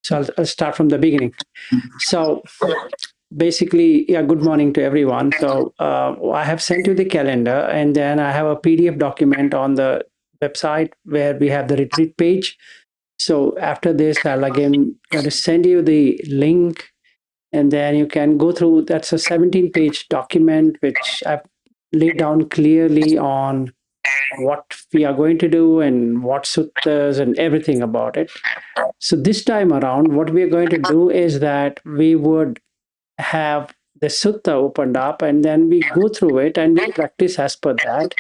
So I'll start from the beginning. So basically, yeah, good morning to everyone. So I have sent you the calendar, and then I have a PDF document on the website where we have the retreat page. So after this, I'll again going to send you the link, and then you can go through. That's a 17-page document which I've laid down clearly on what we are going to do and what suttas and everything about it. So this time around, what we are going to do is that we would have the sutta opened up, and then we go through it and we practice as per that.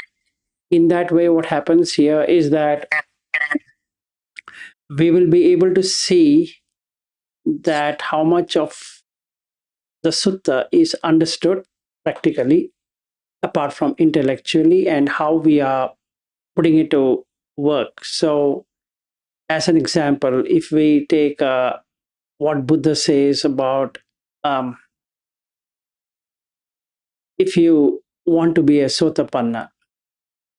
In that way, what happens here is that we will be able to see that how much of the sutta is understood practically apart from intellectually, and how we are putting it to work. So as an example, if we take what Buddha says about if you want to be a sotapanna,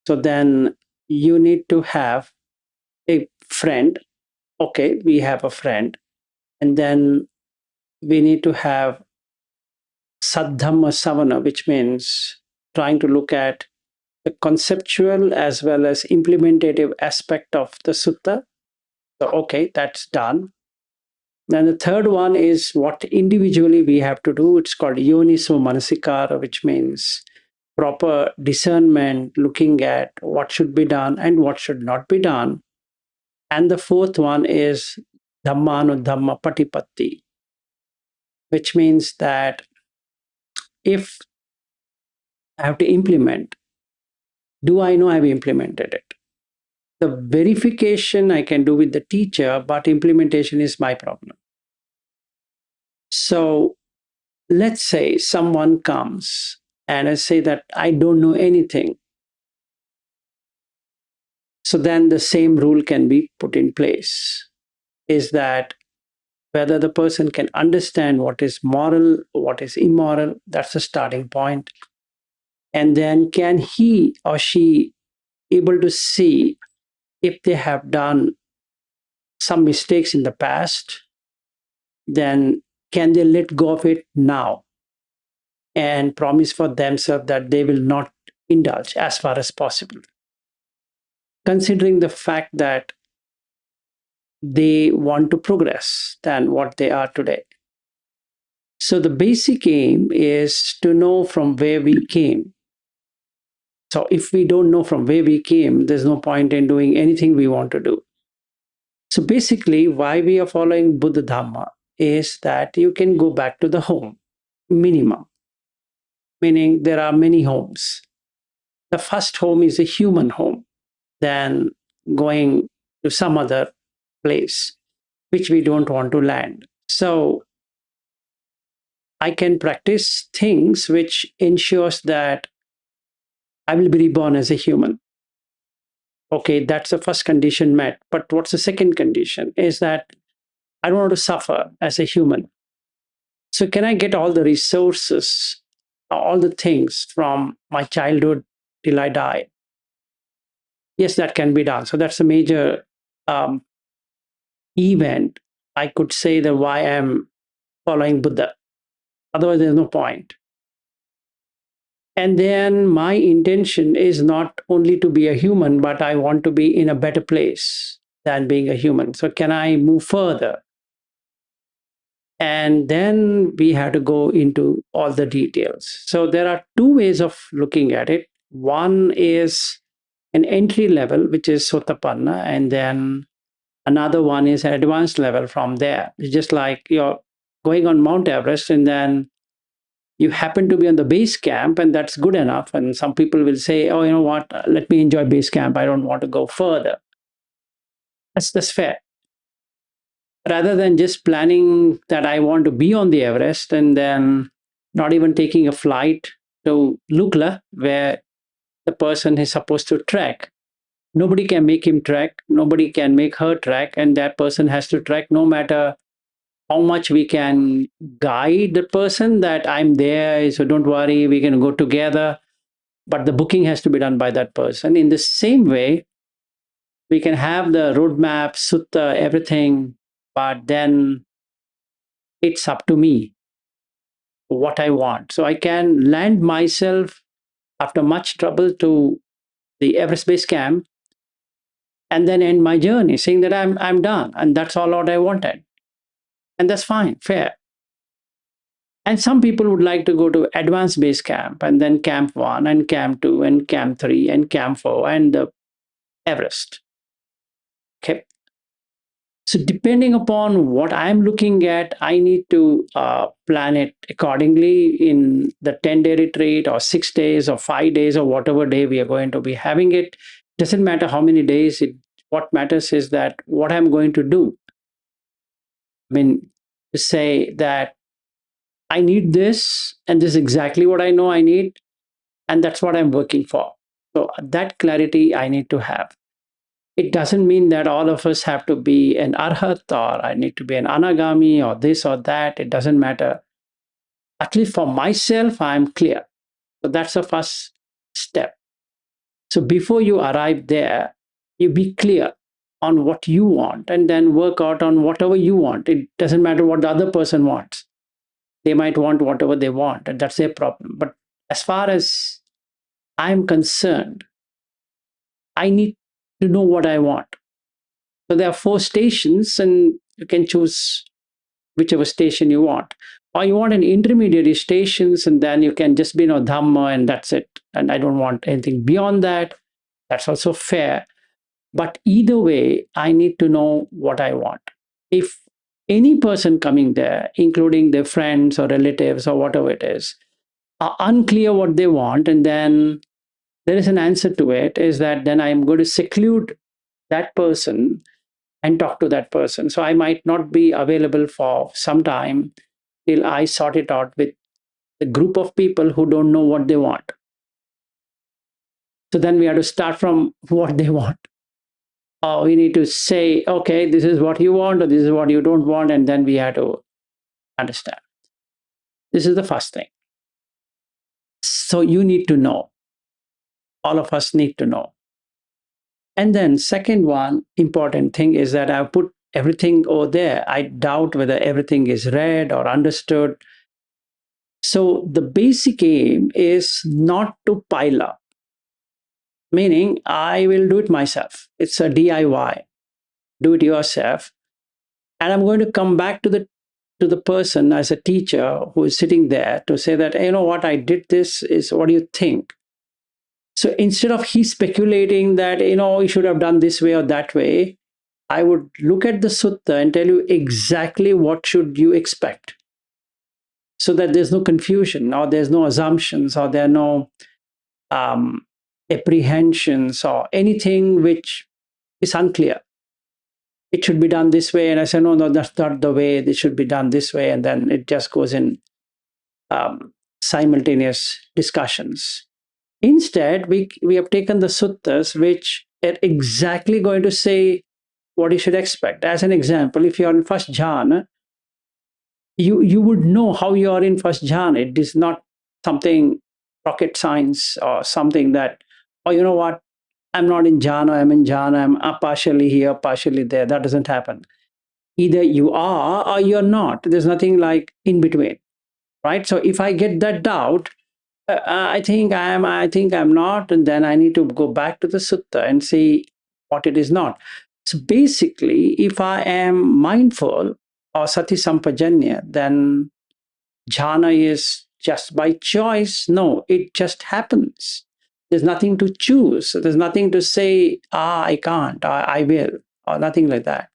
so then you need to have a friend. Okay, we have a friend, and then we need to have saddhamma savana, which means trying to look at the conceptual as well as implementative aspect of the sutta. So, okay, that's done. Then the third one is what individually we have to do. It's called yoniso manasikara, which means proper discernment, looking at what should be done and what should not be done. And the fourth one is dhamma patipatti, which means that if I have to implement, do I know I've implemented it? The verification I can do with the teacher, but implementation is my problem. So let's say someone comes and I say that I don't know anything. So then the same rule can be put in place, is that whether the person can understand what is moral, what is immoral, that's the starting point. And then can he or she able to see if they have done some mistakes in the past, then can they let go of it now and promise for themselves that they will not indulge as far as possible, considering the fact that they want to progress than what they are today. So the basic aim is to know from where we came. So if we don't know from where we came, there's no point in doing anything we want to do. So basically, why we are following Buddha Dhamma is that you can go back to the home, minimum, meaning there are many homes. The first home is a human home, then going to some other place, which we don't want to land. So I can practice things which ensures that I will be reborn as a human. Okay, that's the first condition met. But what's the second condition? Is that I don't want to suffer as a human. So can I get all the resources, all the things from my childhood till I die? Yes, that can be done. So that's a major event. I could say that why I'm following Buddha. Otherwise, there's no point. And then my intention is not only to be a human, but I want to be in a better place than being a human. So can I move further? And then we have to go into all the details. So there are two ways of looking at it. One is an entry level, which is Sotapanna, and then another one is an advanced level from there. It's just like you're going on Mount Everest and then you happen to be on the base camp, and that's good enough. And some people will say, oh, you know what, let me enjoy base camp. I don't want to go further. That's fair. Rather than just planning that I want to be on the Everest and then not even taking a flight to Lukla, where the person is supposed to trek. Nobody can make him trek. Nobody can make her trek. And that person has to trek no matter how much we can guide the person that I'm there, so don't worry, we can go together. But the booking has to be done by that person. In the same way, we can have the roadmap, sutta, everything but then it's up to me what I want. So I can land myself after much trouble to the Everest Base Camp and then end my journey saying that I'm done and that's all what I wanted. And that's fine, fair. And some people would like to go to advanced base camp and then camp 1 and camp 2 and camp 3 and camp 4 and the Everest. Okay. So depending upon what I'm looking at, I need to plan it accordingly in the 10-day retreat or 6 days or 5 days or whatever day we are going to be having it. Doesn't matter how many days. What matters is that what I'm going to do. I mean, to say that I need this and this is exactly what I know I need and that's what I'm working for. So that clarity I need to have. It doesn't mean that all of us have to be an arhat or I need to be an anagami or this or that. It doesn't matter. At least for myself, I'm clear. So that's the first step. So before you arrive there, you be clear on what you want and then work out on whatever you want. It doesn't matter what the other person wants. They might want whatever they want, and that's their problem. But as far as I'm concerned, I need to know what I want. So there are 4 stations, and you can choose whichever station you want. Or you want an intermediary stations, and then you can just be Dhamma, and that's it. And I don't want anything beyond that. That's also fair. But either way, I need to know what I want. If any person coming there, including their friends or relatives or whatever it is, are unclear what they want, and then there is an answer to it, is that then I'm going to seclude that person and talk to that person. So I might not be available for some time till I sort it out with a group of people who don't know what they want. So then we have to start from what they want. Or we need to say, okay, this is what you want, or this is what you don't want, and then we have to understand. This is the first thing. So you need to know. All of us need to know. And then second one important thing is that I've put everything over there. I doubt whether everything is read or understood. So the basic aim is not to pile up, meaning I will do it myself. It's a DIY, do it yourself. And I'm going to come back to the person as a teacher who is sitting there to say that, hey, you know what, I did this, is what do you think? So instead of he speculating that, you should have done this way or that way, I would look at the sutta and tell you exactly what should you expect so that there's no confusion or there's no assumptions or there are no apprehensions or anything which is unclear. It should be done this way. And I say, no, no, that's not the way. It should be done this way. And then it just goes in simultaneous discussions. Instead, we have taken the suttas, which are exactly going to say what you should expect. As an example, if you're in first jhana, you would know how you are in first jhana. It is not something rocket science or something that, oh, you know what, I'm not in jhana, I'm in jhana, I'm partially here, partially there. That doesn't happen. Either you are or you're not. There's nothing like in between, right? So if I get that doubt, I think I'm not, and then I need to go back to the sutta and see what it is not. So basically, if I am mindful or sati sampajanya, then jhana is just by choice. No, it just happens. There's nothing to choose. There's nothing to say, I can't, I will, or nothing like that.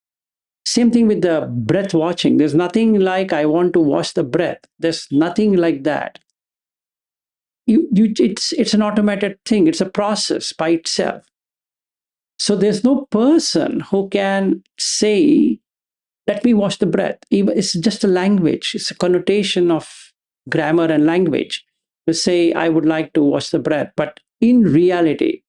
Same thing with the breath watching. There's nothing like I want to watch the breath. There's nothing like that. It's an automated thing. It's a process by itself. So there's no person who can say, let me watch the breath. It's just a language. It's a connotation of grammar and language to say, I would like to watch the breath. But in reality,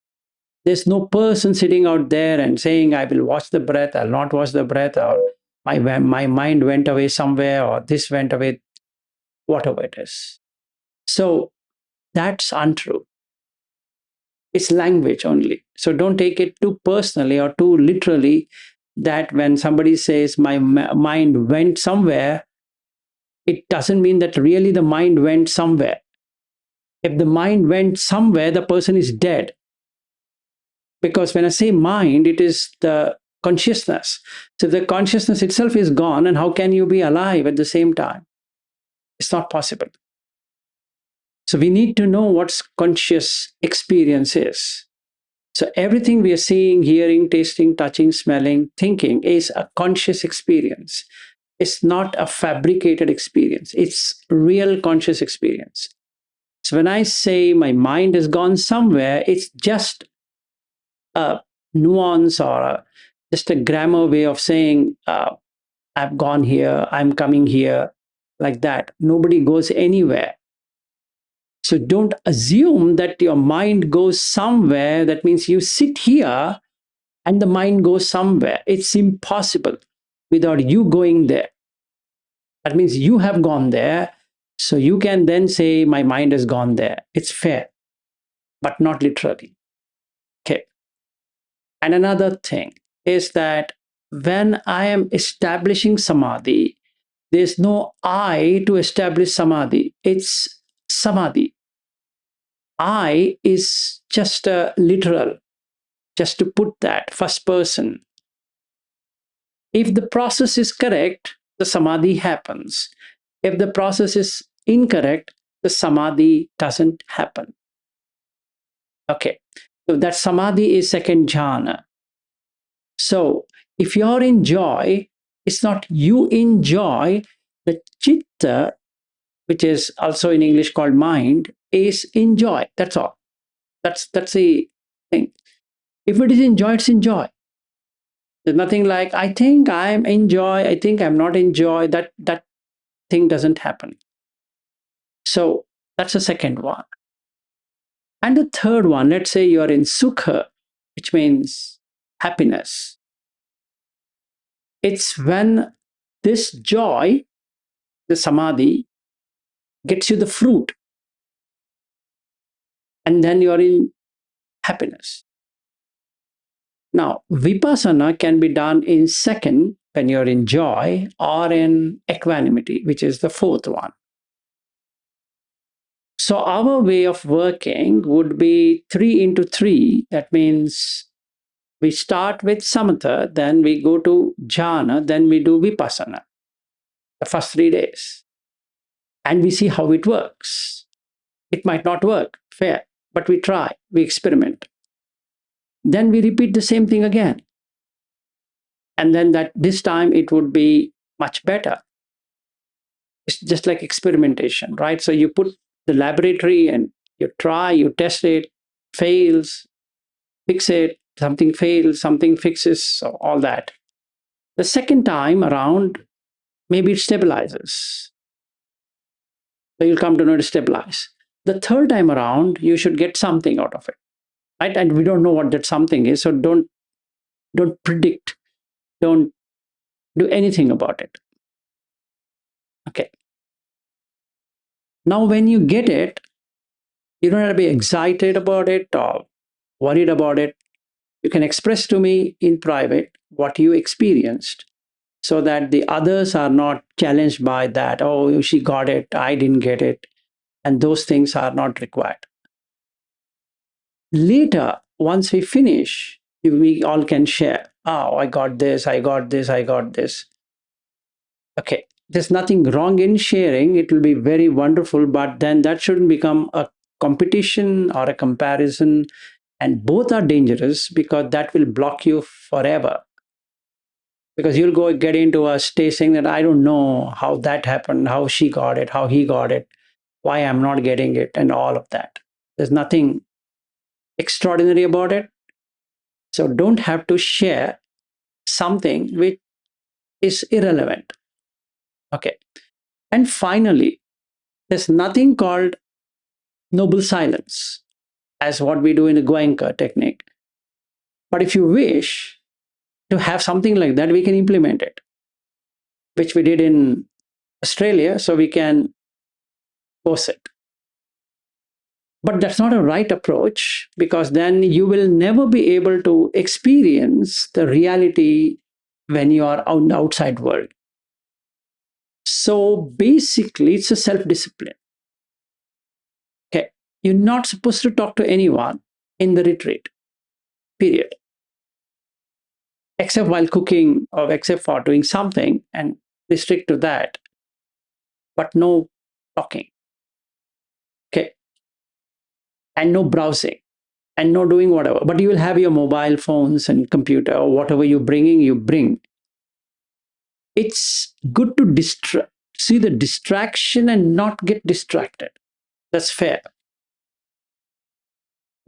there's no person sitting out there and saying, I will watch the breath, I'll not watch the breath, or my mind went away somewhere, or this went away, whatever it is. So that's untrue. It's language only. So don't take it too personally or too literally that when somebody says my mind went somewhere, it doesn't mean that really the mind went somewhere. If the mind went somewhere, the person is dead. Because when I say mind, it is the consciousness. So the consciousness itself is gone, and how can you be alive at the same time? It's not possible. So we need to know what conscious experience is. So everything we are seeing, hearing, tasting, touching, smelling, thinking is a conscious experience. It's not a fabricated experience. It's real conscious experience. So when I say my mind has gone somewhere, it's just a nuance or just a grammar way of saying, I've gone here, I'm coming here, like that. Nobody goes anywhere. So don't assume that your mind goes somewhere. That means you sit here and the mind goes somewhere. It's impossible without you going there. That means you have gone there. So you can then say, my mind has gone there. It's fair, but not literally. Okay. And another thing is that when I am establishing samadhi, there's no I to establish samadhi. It's samadhi. I is just a literal, just to put that first person. If the process is correct, the samadhi happens. If the process is incorrect, the samadhi doesn't happen. Okay, so that samadhi is second jhana. So if you're in joy, it's not you enjoy, the chitta, which is also in English called mind, is in joy. That's all. That's the thing. If it is in joy, it's in joy. There's nothing like I think I'm in joy, I think I'm not in joy. That thing doesn't happen. So that's the second one. And the third one, let's say you're in sukha, which means happiness. It's when this joy, the samadhi, gets you the fruit. And then you're in happiness. Now, vipassana can be done in second, when you're in joy, or in equanimity, which is the fourth one. So our way of working would be 3 into 3. That means we start with samata, then we go to jhana, then we do vipassana, the first 3 days. And we see how it works. It might not work, fair, but we try, we experiment. Then we repeat the same thing again. And then that this time it would be much better. It's just like experimentation, right? So you put the laboratory and you try, you test it, fails, fix it, something fails, something fixes, so all that. The second time around, maybe it stabilizes. So you'll come to know it stabilize. The third time around, you should get something out of it, right? And we don't know what that something is, so don't predict, don't do anything about it. Okay. Now, when you get it, you don't have to be excited about it or worried about it. You can express to me in private what you experienced so that the others are not challenged by that. Oh, she got it, I didn't get it. And those things are not required. Later, once we finish, we all can share. Oh, I got this, I got this, I got this. Okay, there's nothing wrong in sharing. It will be very wonderful, but then that shouldn't become a competition or a comparison. And both are dangerous because that will block you forever. Because you'll go get into a state saying that I don't know how that happened, how she got it, how he got it, why I'm not getting it, and all of that. There's nothing extraordinary about it. So don't have to share something which is irrelevant. Okay. And finally, there's nothing called noble silence as what we do in the Goenka technique. But if you wish to have something like that, we can implement it, which we did in Australia, so we can force it. But that's not a right approach because then you will never be able to experience the reality when you are out in the outside world. So basically, it's a self discipline. Okay. You're not supposed to talk to anyone in the retreat, period, except while cooking or except for doing something and restrict to that, but no talking. Okay. And no browsing and no doing whatever. But you will have your mobile phones and computer or whatever you're bringing, you bring. It's good to see the distraction and not get distracted. That's fair.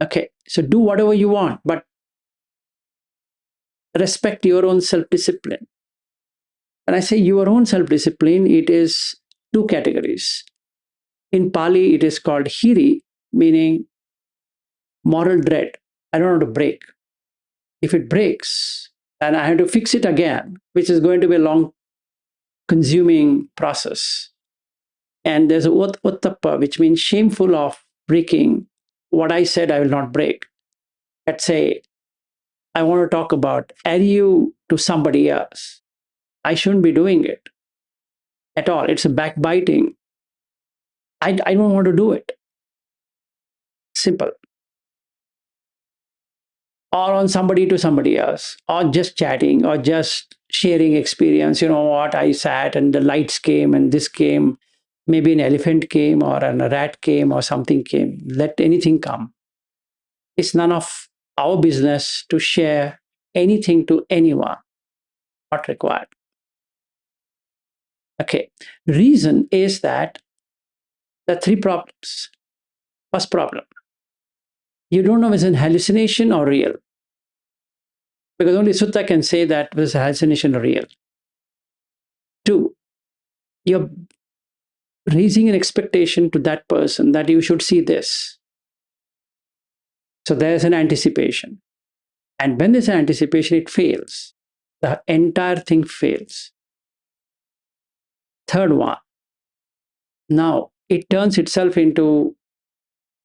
Okay. So do whatever you want, but respect your own self discipline. When I say your own self discipline, it is two categories. In Pali, it is called hiri, meaning moral dread. I don't want to break. If it breaks, and I have to fix it again, which is going to be a long consuming process. And there's uttappa, which means shameful of breaking what I said I will not break. Let's say I want to talk about add you to somebody else. I shouldn't be doing it at all. It's a backbiting. I don't want to do it. Simple. Or on somebody to somebody else, or just chatting, or just sharing experience. You know what? I sat and the lights came and this came. Maybe an elephant came or a rat came or something came. Let anything come. It's none of our business to share anything to anyone. Not required. Okay. Reason is that there are three problems. First problem, you don't know if it's an hallucination or real. Because only Sutta can say that was a hallucination or real. Two, you're raising an expectation to that person that you should see this. So there's an anticipation. And when there's an anticipation, it fails. The entire thing fails. Third one, now it turns itself into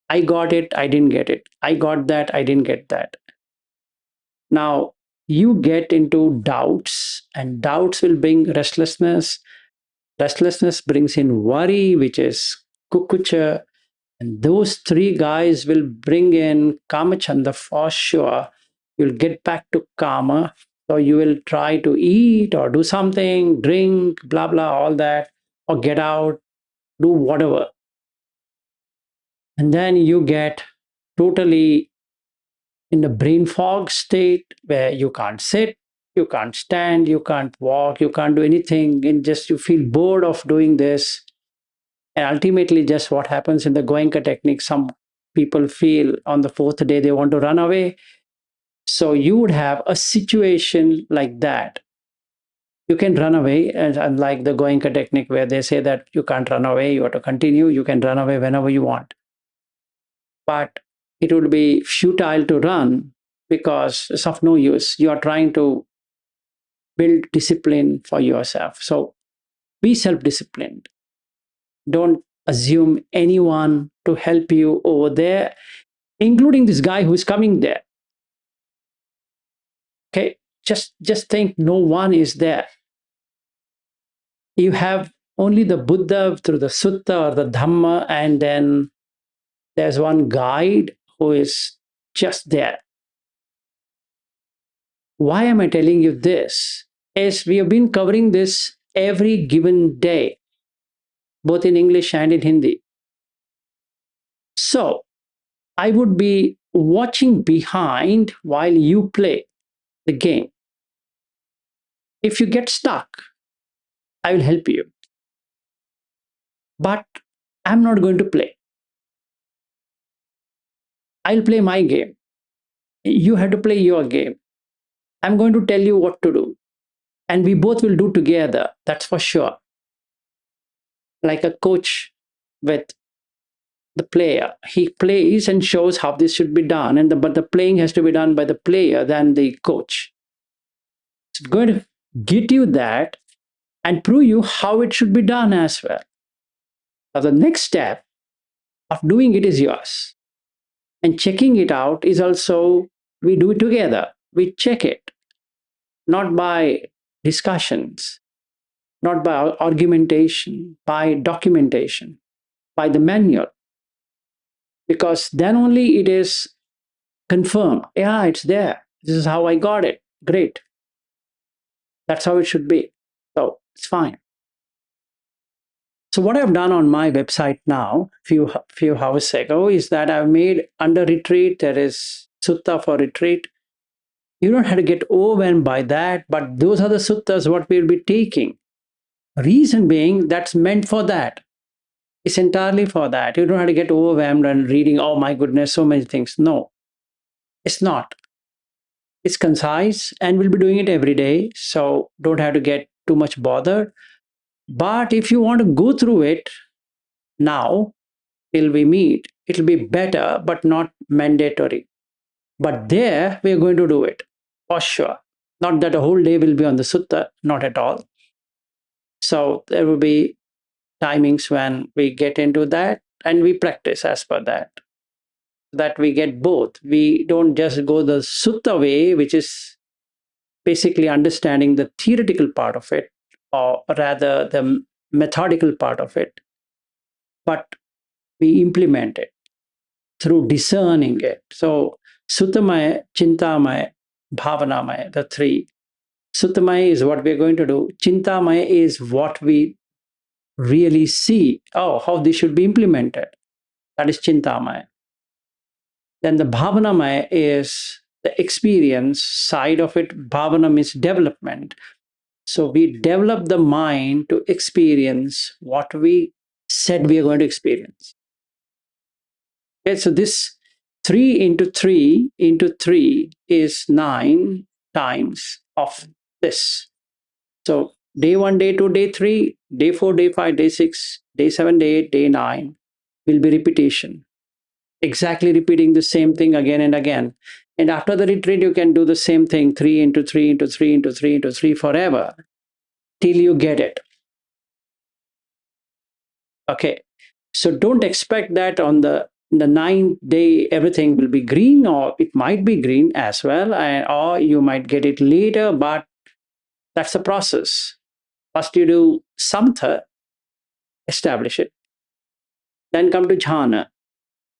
I got it, I didn't get it. I got that, I didn't get that. Now you get into doubts, and doubts will bring restlessness. Restlessness brings in worry, which is kukucha. And those three guys will bring in kamachanda for sure. You'll get back to karma. So you will try to eat or do something, drink, blah, blah, all that, or get out, do whatever. And then you get totally in the brain fog state where you can't sit, you can't stand, you can't walk, you can't do anything. And just you feel bored of doing this. And ultimately, just what happens in the Goenka technique, some people feel on the fourth day they want to run away. So you would have a situation like that. You can run away, and unlike the Goenka technique where they say that you can't run away, you have to continue, you can run away whenever you want. But it would be futile to run because it's of no use. You are trying to build discipline for yourself. So be self disciplined. Don't assume anyone to help you over there, including this guy who's coming there. Okay, just think no one is there. You have only the Buddha through the Sutta or the Dhamma, and then there's one guide who is just there. Why am I telling you this? Is we have been covering this every given day, both in English and in Hindi. So I would be watching behind while you play the game. If you get stuck, I will help you. But I'm not going to play. I'll play my game. You have to play your game. I'm going to tell you what to do. And we both will do together. That's for sure. Like a coach with the player. He plays and shows how this should be done. But the playing has to be done by the player than the coach. It's going to get you that and prove you how it should be done as well. Now, the next step of doing it is yours. And checking it out is also, we do it together. We check it, not by discussions, not by argumentation, by documentation, by the manual, because then only it is confirmed. Yeah, it's there. This is how I got it. Great. That's how it should be. So it's fine. So what I've done on my website now, few hours ago, is that I've made under retreat, there is sutta for retreat. You don't have to get overwhelmed by that, but those are the suttas what we'll be taking. Reason being, that's meant for that. It's entirely for that. You don't have to get overwhelmed and reading, oh my goodness, so many things. No, it's not. It's concise and we'll be doing it every day. So don't have to get too much bothered. But if you want to go through it now, till we meet, it'll be better, but not mandatory. But there, we're going to do it for sure. Not that a whole day will be on the sutta, not at all. So there will be timings when we get into that and we practice as per that. That we get both. We don't just go the sutta way, which is basically understanding the theoretical part of it, or rather the methodical part of it, but we implement it through discerning it. So, Suttamaya, Chintamaya, Bhavanamaya, the three. Suttamaya is what we're going to do. Chintamaya is what we really see. Oh, how this should be implemented. That is Chintamaya. Then the Bhavanamaya is the experience side of it. Bhavana means development. So we develop the mind to experience what we said we are going to experience. Okay, so this 3 into 3 is 9 times of this. So day 1, day 2, day 3, day 4, day 5, day 6, day 7, day 8, day 9 will be repetition. Exactly repeating the same thing again and again. And after the retreat, you can do the same thing 3 into 3 into 3 into 3 into 3 forever till you get it. Okay. So don't expect that on the 9th day everything will be green, or it might be green as well, or you might get it later, but that's the process. First you do samata, establish it. Then come to jhana.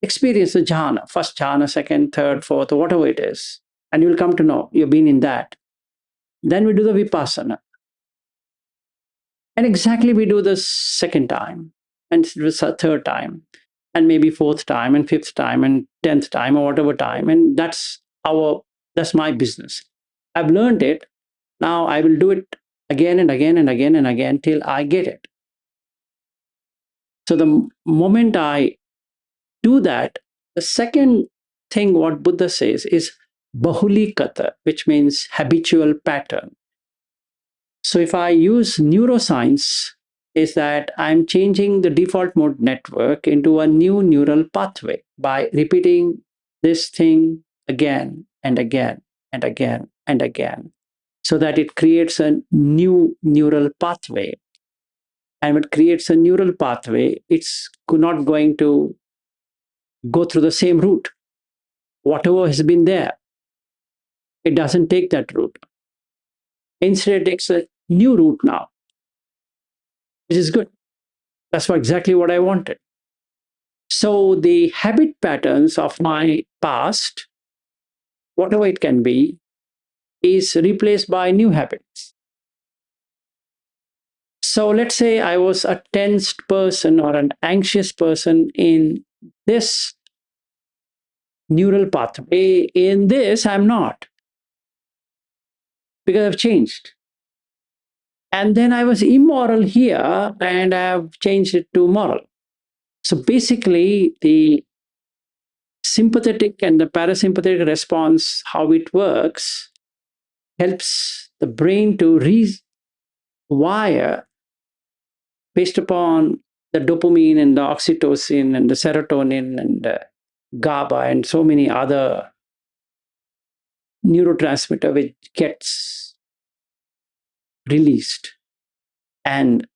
Experience the jhana. First jhana, second, third, fourth, whatever it is. And you'll come to know you've been in that. Then we do the vipassana. And exactly we do the second time and the third time and maybe fourth time and fifth time and 10th time or whatever time. And that's my business. I've learned it. Now I will do it again and again and again and again till I get it. So the moment I do that, the second thing what Buddha says is bahulikata, which means habitual pattern. So if I use neuroscience, is that I'm changing the default mode network into a new neural pathway by repeating this thing again and again and again and again, so that it creates a new neural pathway. And when it creates a neural pathway, it's not going to go through the same route. Whatever has been there, it doesn't take that route. Instead, it takes a new route now, which is good. That's exactly what I wanted. So the habit patterns of my past, whatever it can be, is replaced by new habits. So let's say I was a tensed person or an anxious person in this neural pathway. In this, I'm not, because I've changed. And then I was immoral here and I've changed it to moral. So basically, the sympathetic and the parasympathetic response, how it works, helps the brain to rewire based upon the dopamine and the oxytocin and the serotonin and the GABA and so many other neurotransmitter which gets released. And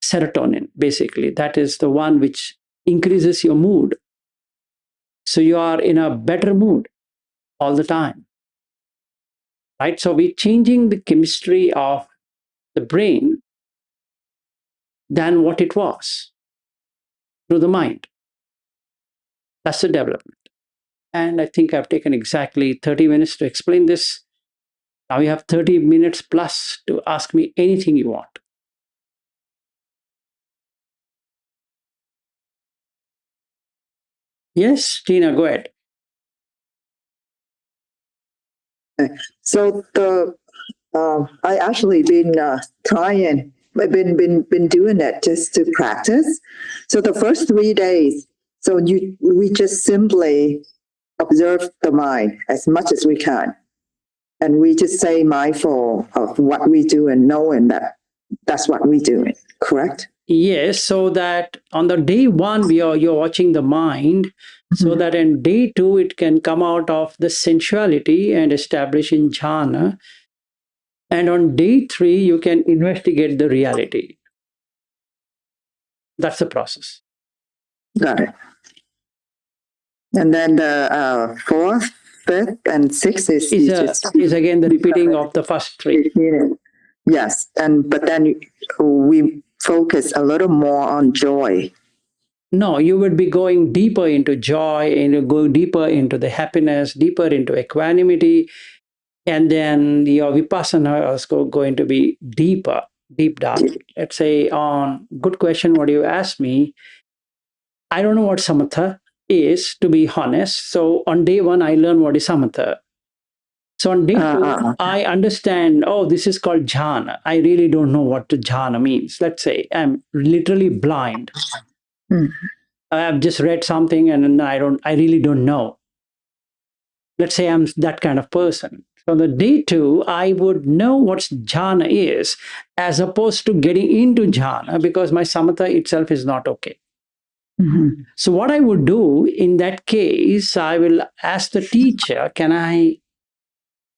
serotonin, basically, that is the one which increases your mood. So you are in a better mood all the time. right? So we're changing the chemistry of the brain than what it was through the mind. That's the development. And I think I've taken exactly 30 minutes to explain this. Now you have 30 minutes plus to ask me anything you want. Yes, Tina, go ahead. So I actually been trying. I've been doing it just to practice. So the first 3 days, so we just simply observe the mind as much as we can, and we just say mindful of what we do and knowing that that's what we do. Correct? Yes, so that on the day one you're watching the mind, so that in day two it can come out of the sensuality and establish in jhana. And on day three, you can investigate the reality. That's the process. Got it. And then the fourth, fifth, and sixth is again the repeating of the first three. Yes, but then we focus a little more on joy. No, you would be going deeper into joy, and go deeper into the happiness, deeper into equanimity, and then your vipassana is going to be deeper, deep down. Let's say on good question, what you asked me, I don't know what samatha is, to be honest. So on day one, I learned what is samatha. So on day two, I understand, oh, this is called jhana. I really don't know what jhana means. Let's say I'm literally blind. I've just read something and I really don't know. Let's say I'm that kind of person. So the day two, I would know what jhana is, as opposed to getting into jhana, because my samatha itself is not okay. So what I would do in that case, I will ask the teacher, can I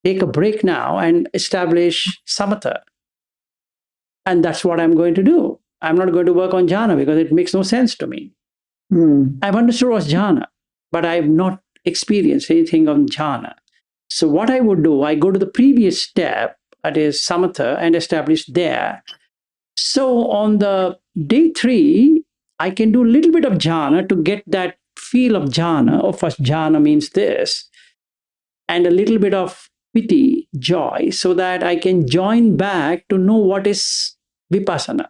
take a break now and establish samatha? And that's what I'm going to do. I'm not going to work on jhana because it makes no sense to me. I've understood what's jhana, but I've not experienced anything on jhana. So what I would do, I go to the previous step, that is samatha, and establish there. So on the day three, I can do a little bit of jhana to get that feel of jhana. Oh, first jhana means this, and a little bit of piti, joy, so that I can join back to know what is vipassana.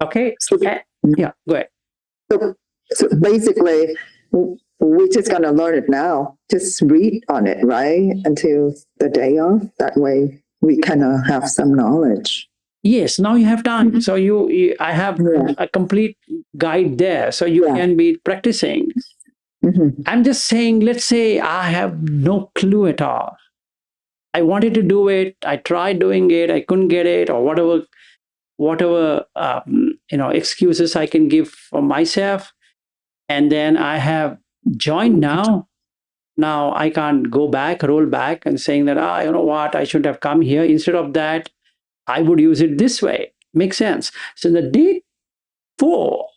Okay? Yeah, go ahead. So basically, we're just going to learn it now. Just read on it, right? Until the day of. That way we kind of have some knowledge. Yes, now you have time. So I have a complete guide there. So you can be practicing. I'm just saying, let's say I have no clue at all. I wanted to do it. I tried doing it. I couldn't get it, or whatever excuses I can give for myself. And then I have joined now. Now I can't go back, roll back, and saying that you know what, I should have come here. Instead of that, I would use it this way. Makes sense. So the day 4,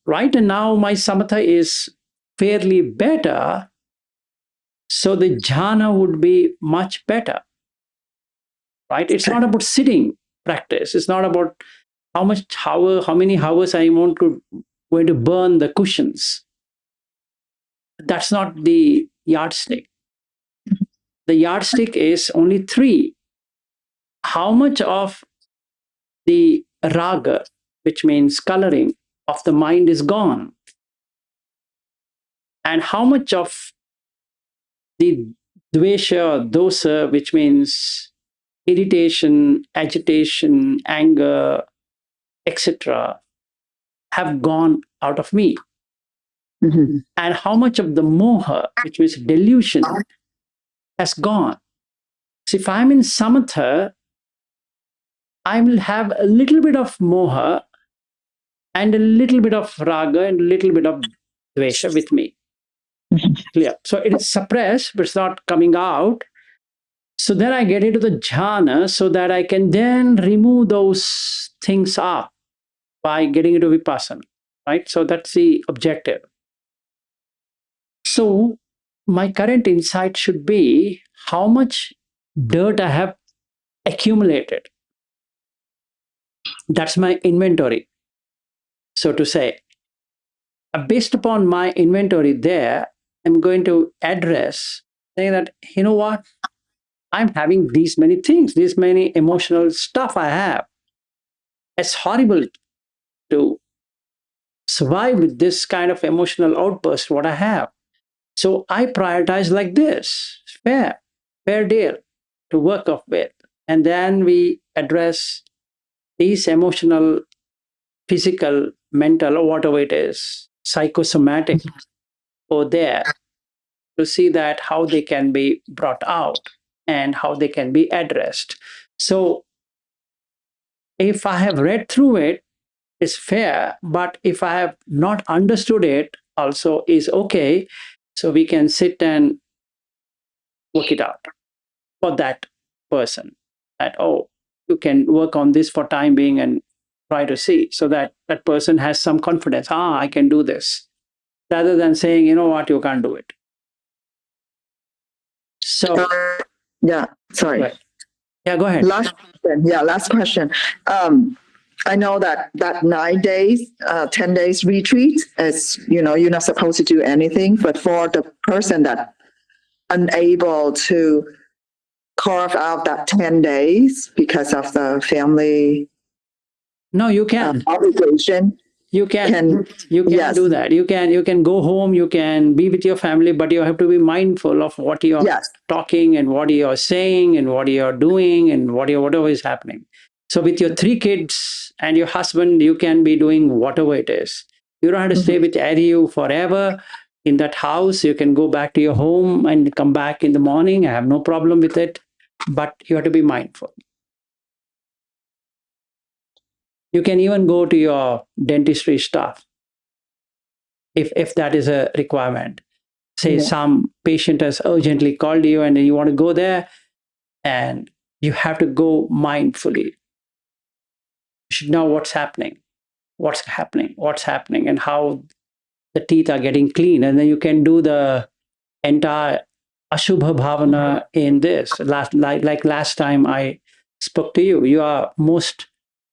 right? And now my samatha is fairly better. So the jhana would be much better, right? It's not about sitting practice. It's not about how many hours I want to going to burn the cushions. That's not the yardstick. The yardstick is only 3. How much of the raga, which means coloring, of the mind is gone? And how much of the dvesha, dosa, which means irritation, agitation, anger, etc., have gone out of me? And how much of the moha, which means delusion, has gone? So if I'm in samatha, I will have a little bit of moha and a little bit of raga and a little bit of dvesha with me. Clear. So it is suppressed, but it's not coming out. So then I get into the jhana so that I can then remove those things up by getting into vipassana, right? So that's the objective. So my current insight should be how much dirt I have accumulated. That's my inventory, so to say. Based upon my inventory there, I'm going to address saying that, you know what, I'm having these many things, these many emotional stuff I have. It's horrible to survive with this kind of emotional outburst, what I have. So I prioritize like this, fair deal to work off with. And then we address these emotional, physical, mental, or whatever it is, psychosomatic, or there to see that how they can be brought out and how they can be addressed. So if I have read through it, it's fair, but if I have not understood it, also is okay. So we can sit and work it out for that person. That, oh, you can work on this for time being and try to see, so that that person has some confidence. I can do this, rather than saying, you know what, you can't do it. So Yeah, sorry. right. Yeah, go ahead. Last question. Yeah, last question. I know that 9 days, 10 days retreat is, you're not supposed to do anything, but for the person that unable to carve out that 10 days because of the family No, you can. obligation, You can. can, You can yes, do that. You can go home, you can be with your family, but you have to be mindful of what you're yes, talking and what you're saying and what you're doing and whatever is happening. So with your 3 kids and your husband, you can be doing whatever it is. You don't have to stay with you forever in that house. You can go back to your home and come back in the morning. I have no problem with it, but you have to be mindful. You can even go to your dentistry stuff if that is a requirement. Say yeah. some patient has urgently called you and you want to go there, and you have to go mindfully. You should know what's happening, and how the teeth are getting clean. And then you can do the entire Ashubha Bhavana in this. Like last time I spoke to you, you are most,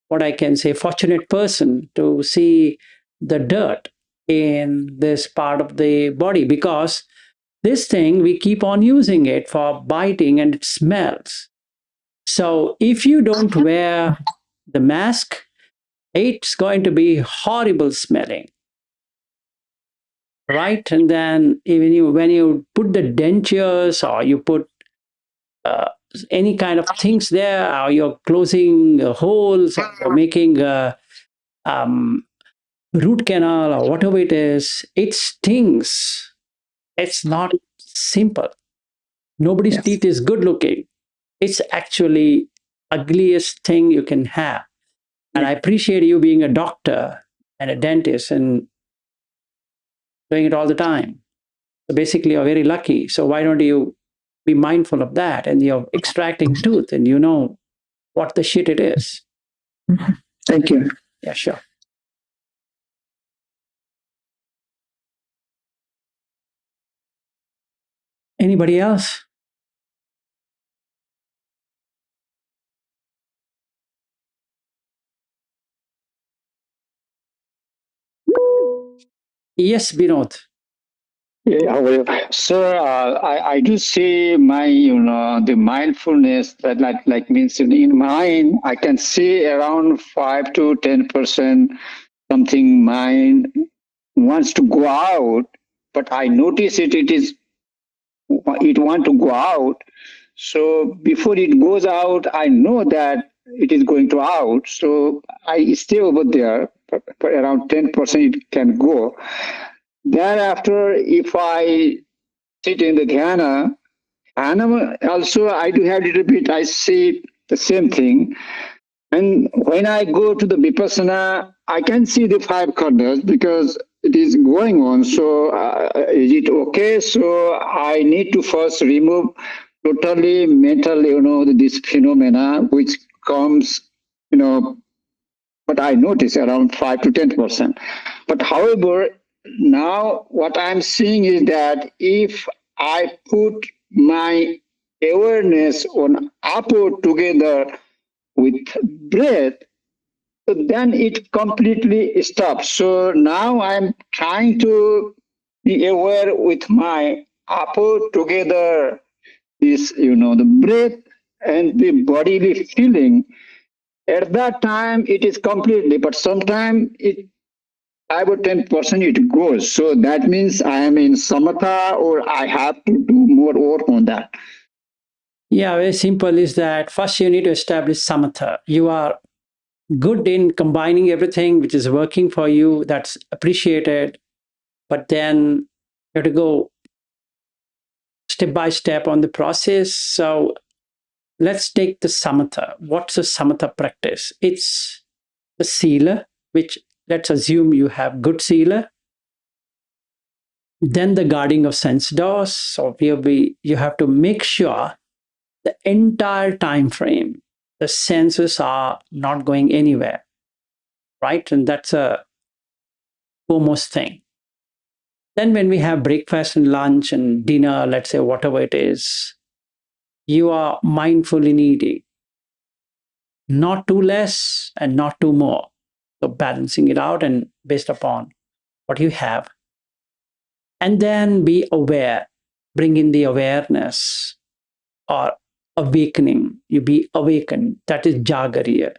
what I can say, fortunate person to see the dirt in this part of the body, because this thing, we keep on using it for biting and it smells. So if you don't wear the mask, it's going to be horrible smelling, right? And then even when you put the dentures, or you put uh, any kind of things there, or you're closing holes, or making um, root canal, or whatever it is, it stings. It's not simple. Nobody's Yes. teeth is good looking. It's actually ugliest thing you can have. And I appreciate you being a doctor and a dentist and doing it all the time. So basically, you're very lucky. So why don't you be mindful of that? And you're extracting tooth, and you know what the shit it is. Thank you. Yeah, sure. Anybody else? Yes, Binod. Yeah, well, sir, I do see my, the mindfulness that like means in mind, I can see around 5 to 10% something mind wants to go out, but I notice it want to go out. So before it goes out, I know that it is going to out. So I stay over there, but around 10% it can go. Thereafter, if I sit in the jhana, and also I do have a little bit, I see the same thing. And when I go to the vipassana, I can see the 5 corners because it is going on. So is it okay? So I need to first remove totally mental, this phenomena which comes, but I notice around 5 to 10%. But however, now what I'm seeing is that if I put my awareness on upward together with breath, so then it completely stops. So now I'm trying to be aware with my upward together, this, the breath and the bodily feeling. At that time, it is completely, but sometimes it about 10% it goes. So that means I am in samatha or I have to do more work on that. Yeah, very simple is that first you need to establish samatha. You are good in combining everything which is working for you, that's appreciated, but then you have to go step by step on the process. So let's take the samatha. What's a samatha practice? It's the sila, which let's assume you have good sila. Then the guarding of sense doors. So you have to make sure the entire time frame the senses are not going anywhere, right? And that's a foremost thing. Then when we have breakfast and lunch and dinner, let's say whatever it is, you are mindful in eating, not too less and not too more. So balancing it out and based upon what you have. And then be aware, bring in the awareness or awakening. You be awakened. That is jagariya.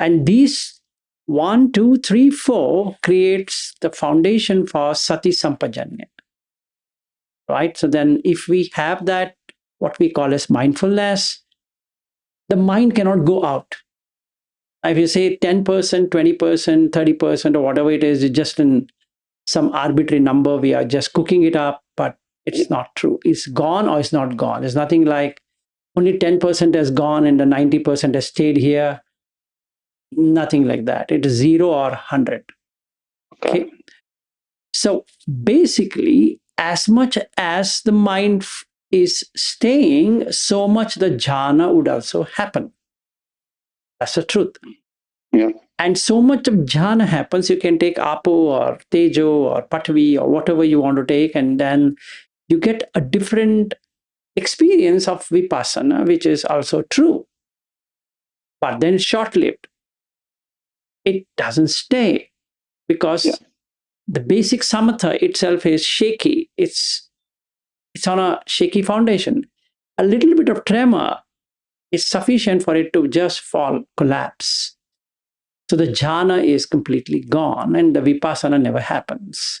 And these 1, 2, 3, 4 creates the foundation for sati sampajanya, right? So then if we have that, what we call as mindfulness, the mind cannot go out. If you say 10%, 20%, 30%, or whatever it is, it's just in some arbitrary number. We are just cooking it up, but it's not true. It's gone or it's not gone. There's nothing like only 10% has gone and the 90% has stayed here. Nothing like that. It is 0 or 100. Okay. So basically, as much as the mind is staying, so much the jhana would also happen. That's the truth. Yeah. And so much of jhana happens, you can take apo or tejo or patvi or whatever you want to take, and then you get a different experience of vipassana, which is also true. But then short lived. It doesn't stay because the basic samatha itself is shaky. It's on a shaky foundation. A little bit of tremor is sufficient for it to just fall, collapse. So the jhana is completely gone and the vipassana never happens.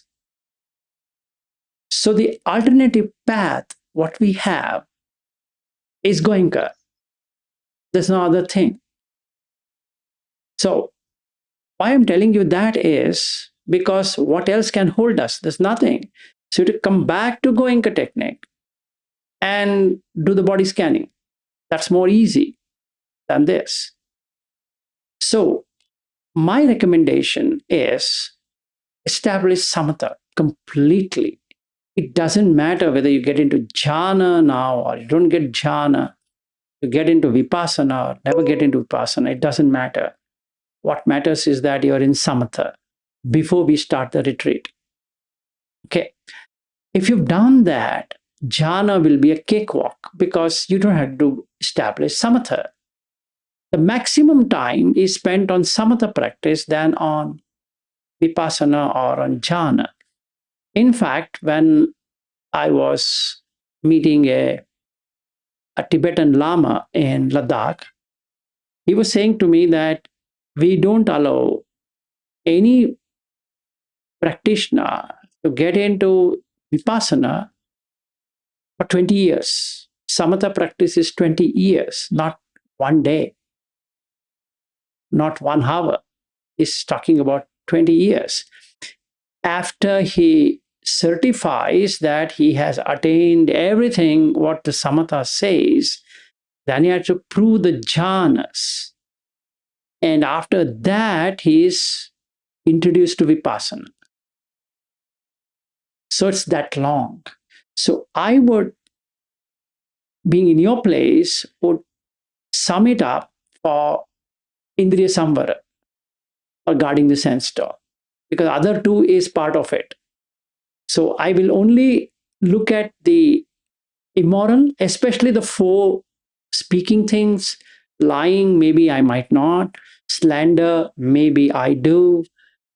So the alternative path, what we have, is goenka. There's no other thing. So why I'm telling you that is because what else can hold us? There's nothing. So to come back to goenka technique and do the body scanning, that's more easy than this. So my recommendation is establish samatha completely. It doesn't matter whether you get into jhana now or you don't get jhana, you get into vipassana or never get into vipassana. It doesn't matter. What matters is that you're in samatha before we start the retreat. Okay. If you've done that, jhana will be a cakewalk because you don't have to establish samatha. The maximum time is spent on samatha practice than on vipassana or on jhana. In fact, when I was meeting a Tibetan Lama in Ladakh, he was saying to me that we don't allow any practitioner to get into vipassana for 20 years. Samatha practice is 20 years, not one day, not 1 hour. He's talking about 20 years. After he certifies that he has attained everything what the samatha says, then he has to prove the jhanas. And after that, he is introduced to vipassana. So it's that long. So I would, being in your place, would sum it up for indriya samvara or guarding the sense door, because other two is part of it. So I will only look at the immoral, especially the four speaking things. Lying, maybe I might not. Slander, maybe I do.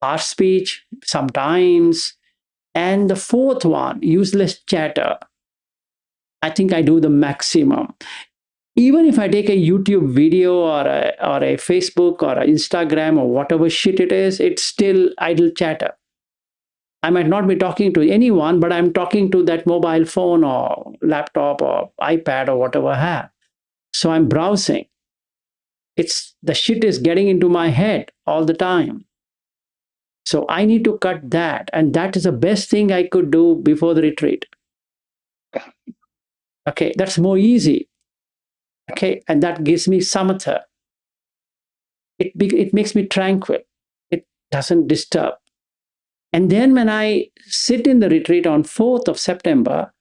Harsh speech, sometimes. And the fourth one, useless chatter, I think I do the maximum. Even if I take a YouTube video or a Facebook or an Instagram or whatever shit it is, it's still idle chatter. I might not be talking to anyone, but I'm talking to that mobile phone or laptop or iPad or whatever I have. So I'm browsing. It's the shit is getting into my head all the time. So I need to cut that. And that is the best thing I could do before the retreat. Okay, that's more easy. Okay, and that gives me samata. It makes me tranquil. It doesn't disturb. And then when I sit in the retreat on 4th of September,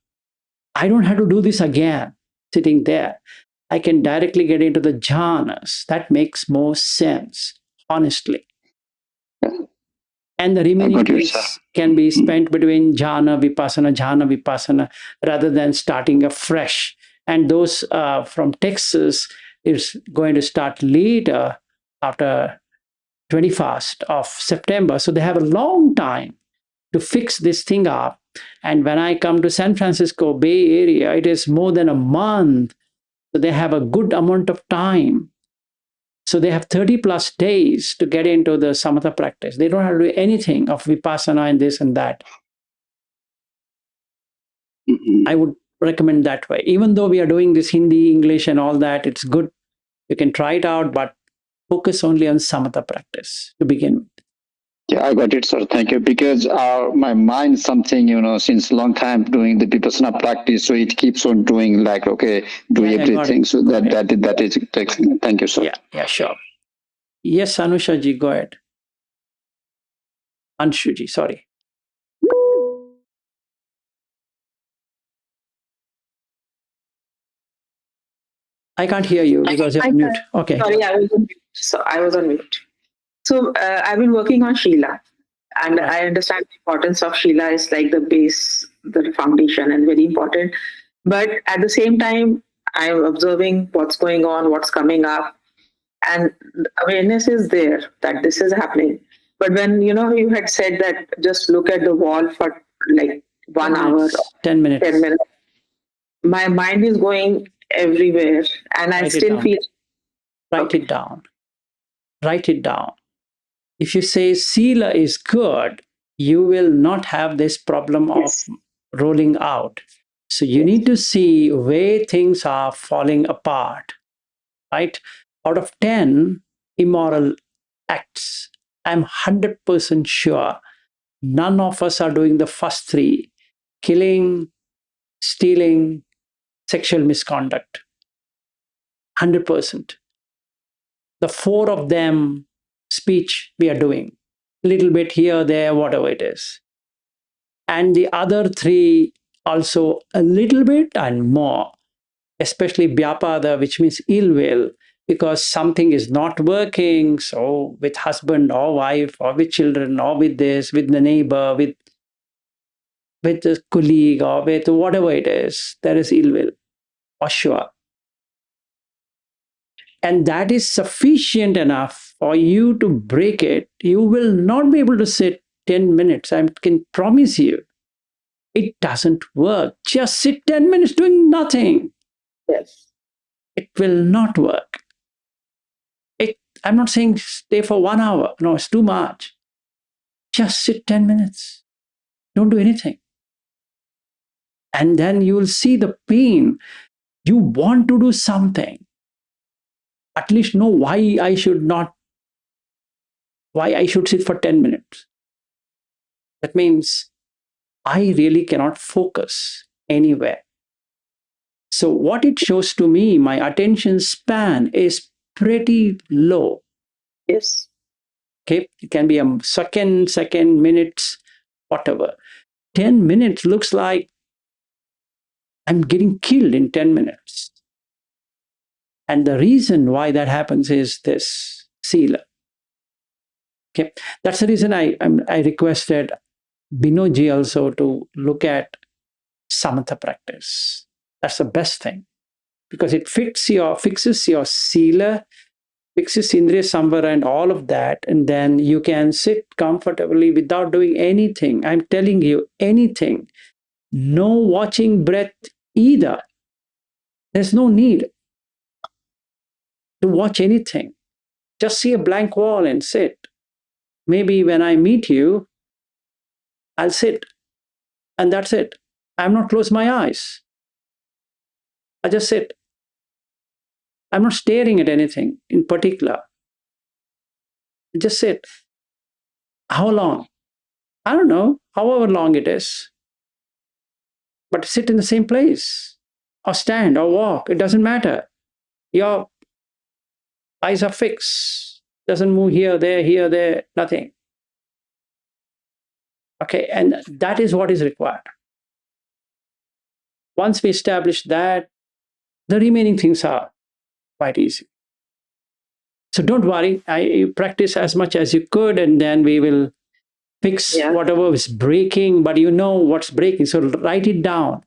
I don't have to do this again, sitting there. I can directly get into the jhanas. That makes more sense, honestly. And the remaining days can be spent between jhana, vipassana, rather than starting afresh. And those from Texas is going to start later after 21st of September. So they have a long time to fix this thing up. And when I come to San Francisco Bay Area, it is more than a month. So they have a good amount of time. So they have 30 plus days to get into the samatha practice. They don't have to do anything of vipassana and this and that. I would recommend that way. Even though we are doing this Hindi, English, and all that, it's good. You can try it out, but focus only on samatha practice to begin with. Yeah, I got it, sir. Thank you. Because my mind something, since long time doing the vipassana practice, so it keeps on doing like, okay, do everything. So that is thank you, sir. Yeah, sure. Yes, Anusha ji, go ahead. Anshu ji, sorry. I can't hear you because you're on mute. Okay. Sorry, I was on mute. So I was on mute. So I've been working on Sheila, and I understand the importance of Sheila is like the base, the foundation, and very important. But at the same time, I'm observing what's going on, what's coming up, and awareness is there that this is happening. But when you had said that just look at the wall for like 1 hour, 10 minutes. 10 minutes, my mind is going everywhere, and I still feel. Write it down. Write it down. If you say Sila is good, you will not have this problem of rolling out. So you need to see where things are falling apart, right? Out of 10 immoral acts, I'm 100% sure none of us are doing the first three: killing, stealing, sexual misconduct. 100%. The four of them, speech, we are doing. A little bit here, there, whatever it is. And the other three also a little bit and more, especially vyapada, which means ill will, because something is not working. So with husband or wife or with children or with this, with the neighbor, with the colleague or with whatever it is, there is ill will, for sure. And that is sufficient enough for you to break it. You will not be able to sit 10 minutes. I can promise you. It doesn't work. Just sit 10 minutes doing nothing. Yes. It will not work. I'm not saying stay for 1 hour. No, it's too much. Just sit 10 minutes. Don't do anything. And then you will see the pain. You want to do something. At least know why I should sit for 10 minutes. That means I really cannot focus anywhere. So what it shows to me, my attention span is pretty low. Yes. Okay, it can be a second, minutes, whatever. 10 minutes looks like I'm getting killed in 10 minutes. And the reason why that happens is this sila. Okay, that's the reason I requested Binoji also to look at samata practice. That's the best thing because it fixes your sila, fixes indriya samvara and all of that, and then you can sit comfortably without doing anything. I'm telling you, anything. No watching breath either. There's no need to watch anything. Just see a blank wall and sit. Maybe when I meet you, I'll sit and that's it. I'm not close my eyes. I just sit. I'm not staring at anything in particular. Just sit. How long? I don't know, however long it is. But sit in the same place or stand or walk. It doesn't matter. Your eyes are fixed. Doesn't move here, there, nothing. Okay, and that is what is required. Once we establish that, the remaining things are quite easy. So don't worry. I practice as much as you could, and then we will fix whatever is breaking. But you know what's breaking, so write it down.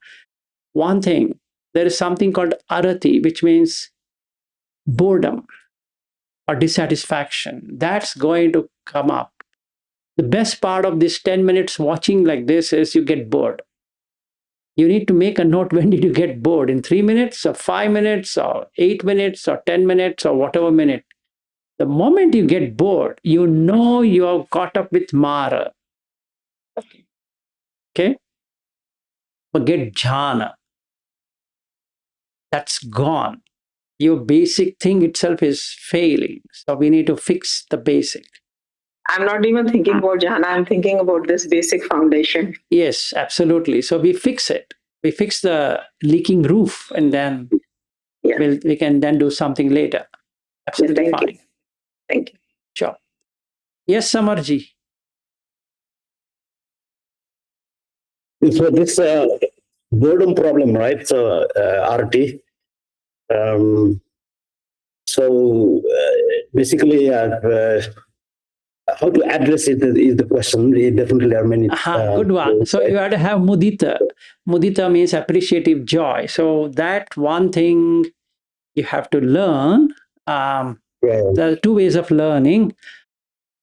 One thing, there is something called arati, which means boredom or dissatisfaction. That's going to come up. The best part of this 10 minutes watching like this is you get bored. You need to make a note, when did you get bored? In 3 minutes or 5 minutes or 8 minutes or 10 minutes or whatever minute. The moment you get bored, you know you are caught up with Mara. Okay? Forget jhana. That's gone. Your basic thing itself is failing. So we need to fix the basic. I'm not even thinking about jhana. I'm thinking about this basic foundation. Yes, absolutely. So we fix it. We fix the leaking roof, and then we can then do something later. Absolutely fine. Thank you. Sure. Yes, Samarji. So this boredom problem, right? So RT. Basically, how to address it is the question. Definitely, there are many. Good one. So you have to have mudita. Mudita means appreciative joy. So that one thing you have to learn. There are two ways of learning.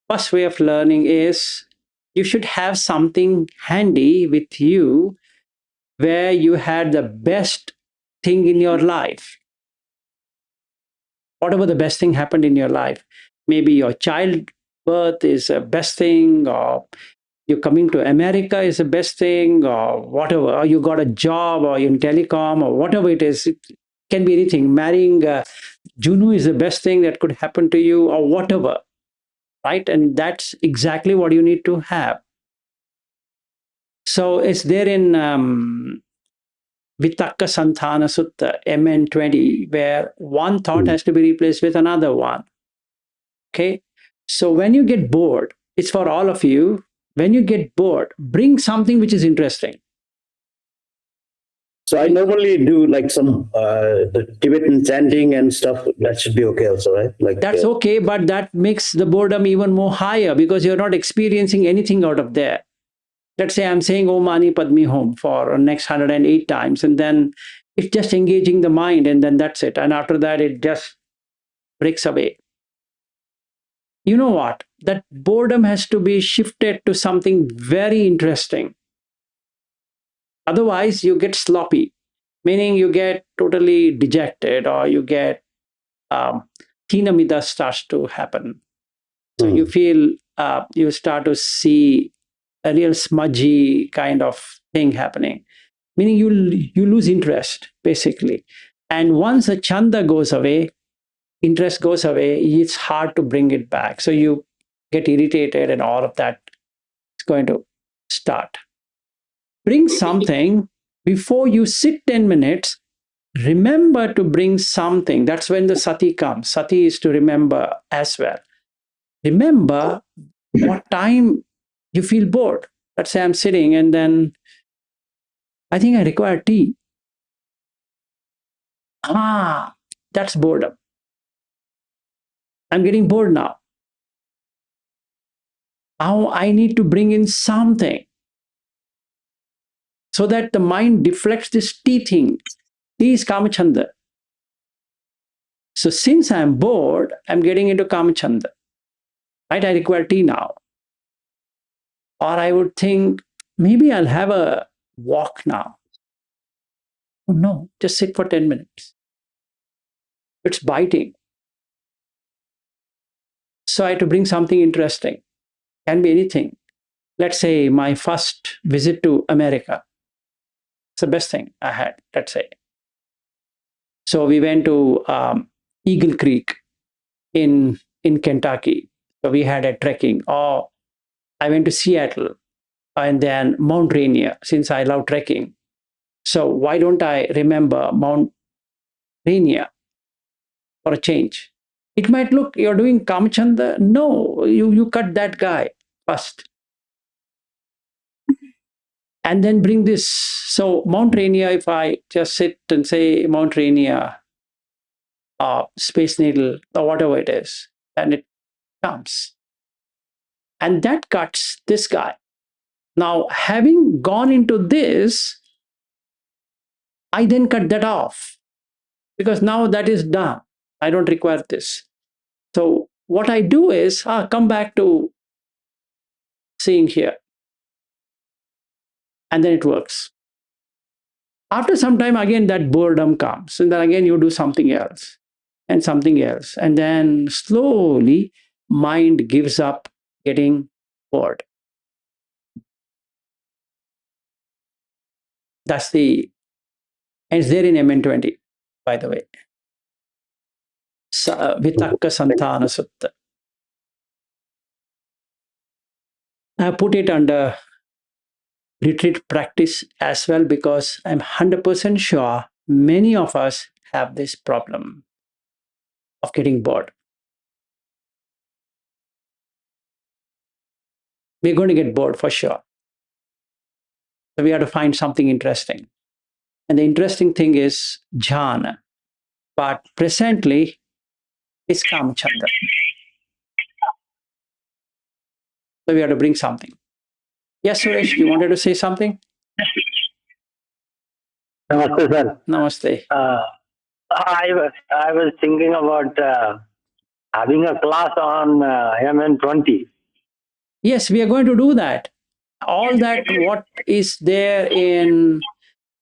First way of learning is you should have something handy with you where you had the best thing in your life. Whatever the best thing happened in your life. Maybe your childbirth is the best thing, or you coming to America is the best thing, or whatever, or you got a job, or in telecom, or whatever it is. It can be anything. Marrying Junu is the best thing that could happen to you, or whatever, right? And that's exactly what you need to have. So it's there in Vitakka Santhana Sutta, MN20, where one thought has to be replaced with another one. Okay? So when you get bored, it's for all of you. When you get bored, bring something which is interesting. So I normally do like some the Tibetan chanting and stuff. That should be okay also, right? Like that's okay, but that makes the boredom even more higher because you're not experiencing anything out of there. Let's say I'm saying Om Mani Padme Hum for the next 108 times, and then it's just engaging the mind, and then that's it. And after that, it just breaks away. You know what? That boredom has to be shifted to something very interesting. Otherwise, you get sloppy, meaning you get totally dejected, or you get Tinamida starts to happen. So you feel, you start to see a real smudgy kind of thing happening, meaning you lose interest, basically. And once the chanda goes away, interest goes away, it's hard to bring it back. So you get irritated and all of that is going to start. Bring something before you sit 10 minutes. Remember to bring something. That's when the sati comes. Sati is to remember as well. Remember what time you feel bored. Let's say I'm sitting and then I think I require tea. That's boredom. I'm getting bored now. Now I need to bring in something. so that the mind deflects this tea thing. Tea is kamachanda. So since I'm bored, I'm getting into kamachanda. Right? I require tea now. Or I would think, maybe I'll have a walk now. Oh, no, just sit for 10 minutes. It's biting. So I had to bring something interesting. Can be anything. Let's say my first visit to America. It's the best thing I had, let's say. So we went to Eagle Creek in Kentucky. So we had a trekking. Or I went to Seattle and then Mount Rainier, since I love trekking. So why don't I remember Mount Rainier for a change? It might look you're doing Kamchanda. No, you cut that guy first. And then bring this. So Mount Rainier, if I just sit and say Mount Rainier, Space Needle, or whatever it is, and it comes. And that cuts this guy. Now, having gone into this, I then cut that off because now that is done. I don't require this. So what I do is come back to seeing here. And then it works. After some time, again, that boredom comes. And then again, you do something else and something else. And then slowly, mind gives up getting bored. That's the, and it's there in MN20, by the way. Vitakka Santana Sutta. I put it under retreat practice as well because I'm 100% sure many of us have this problem of getting bored. We're going to get bored for sure. So we have to find something interesting. And the interesting thing is jhana. But presently, it's kamchanda. So we have to bring something. Yes, Suresh, you wanted to say something? Namaste, sir. Namaste. I was thinking about having a class on MN20. Yes, we are going to do that. All that what is there in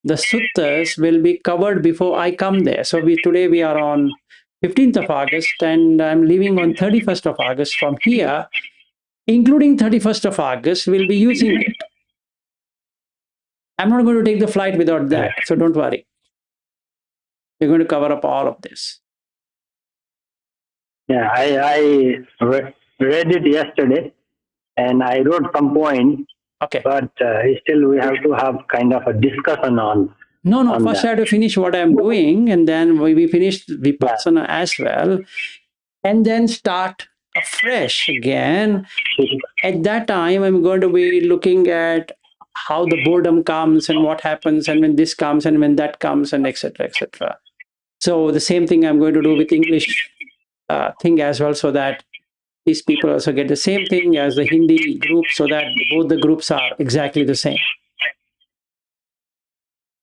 the suttas will be covered before I come there. So today we are on 15th of August and I'm leaving on 31st of August from here, including 31st of August, we'll be using it. I'm not going to take the flight without that, so don't worry. We're going to cover up all of this. Yeah, I read it yesterday and I wrote some points. Okay. But still we have to have kind of a discussion on. No, first I have to finish what I'm doing and then we finish vipassana as well and then start afresh again. At that time, I'm going to be looking at how the boredom comes and what happens and when this comes and when that comes and etc. etc. So the same thing I'm going to do with English thing as well, so that these people also get the same thing as the Hindi group, so that both the groups are exactly the same.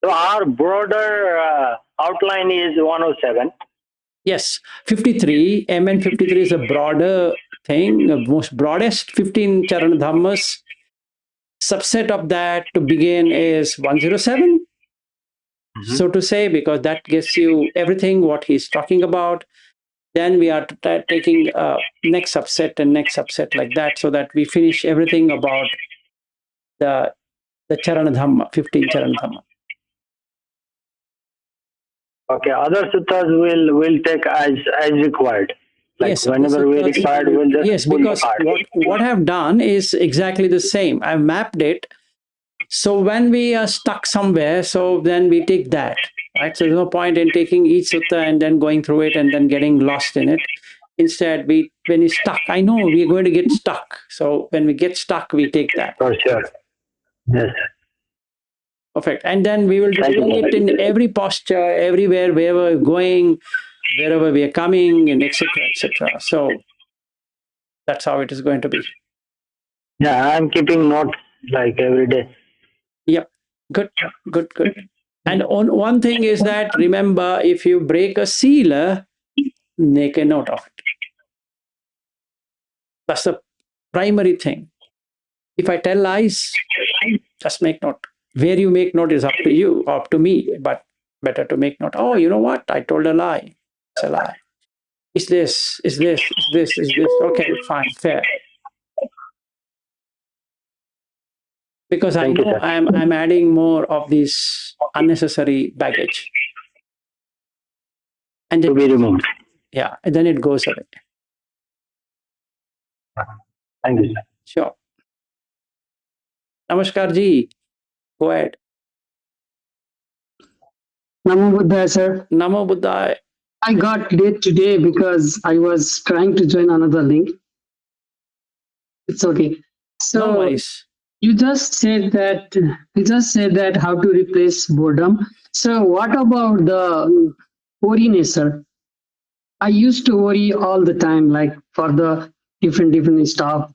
So our broader outline is 107. Yes, 53, MN 53 is a broader thing, the most broadest 15 Charana Dhammas. Subset of that to begin is 107. So to say, because that gives you everything what he's talking about. Then we are taking next subset and next subset like that, so that we finish everything about the Charana Dhamma, 15 Charana Dhamma. Okay, other suttas will take as required. Like yes, whenever we required, we'll just yes, because what I've done is exactly the same. I've mapped it. So when we are stuck somewhere, so then we take that, right? So there's no point in taking each sutta and then going through it and then getting lost in it. Instead, when we're stuck, I know we're going to get stuck. So when we get stuck, we take that. For sure. Yes. Perfect. And then we will be doing it in every posture, everywhere, wherever we're going, wherever we are coming, and etc. etc. So that's how it is going to be. Yeah, I'm keeping notes like every day. Yep. Good, good, good. And one thing is that remember, if you break a seal, make a note of it. That's the primary thing. If I tell lies, just make note. Where you make note is up to you, up to me, but better to make note. Oh, you know what? I told a lie. It's a lie. Is this, is this, is this, is this? Okay, fine, fair. Because I Thank you, know sir. I'm adding more of this unnecessary baggage. And To then, be removed. yeah, and then it goes away. Thank you, sir. Sure. Namaskar ji. Go ahead. Namo Buddhaya, sir. Namo Buddhaya. I got late today because I was trying to join another link. It's okay. No So worries. you just said that how to replace boredom. So what about the worriness, sir? I used to worry all the time, like for the different stuff.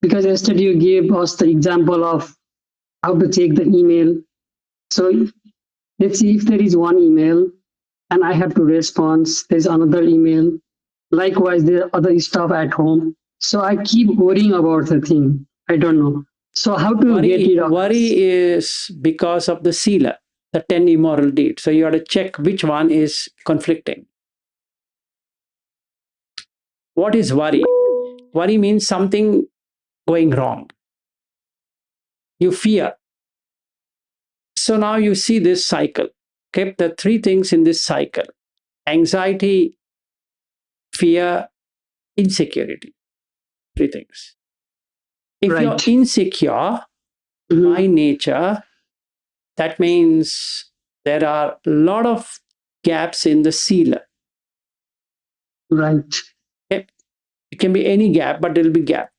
Because yesterday you gave us the example of how to check the email. So let's see if there is one email and I have to respond. There's another email. Likewise, there are other stuff at home. So I keep worrying about the thing. I don't know. So how to get it off? Worry is because of the sila, the 10 immoral deeds. So you have to check which one is conflicting. What is worry? Worry means something going wrong. You fear. So now you see this cycle. Okay, the three things in this cycle: anxiety, fear, insecurity. Three things. If Right. you're insecure Mhm. by nature, that means there are a lot of gaps in the sila. Right. Okay? It can be any gap, but there will be gap.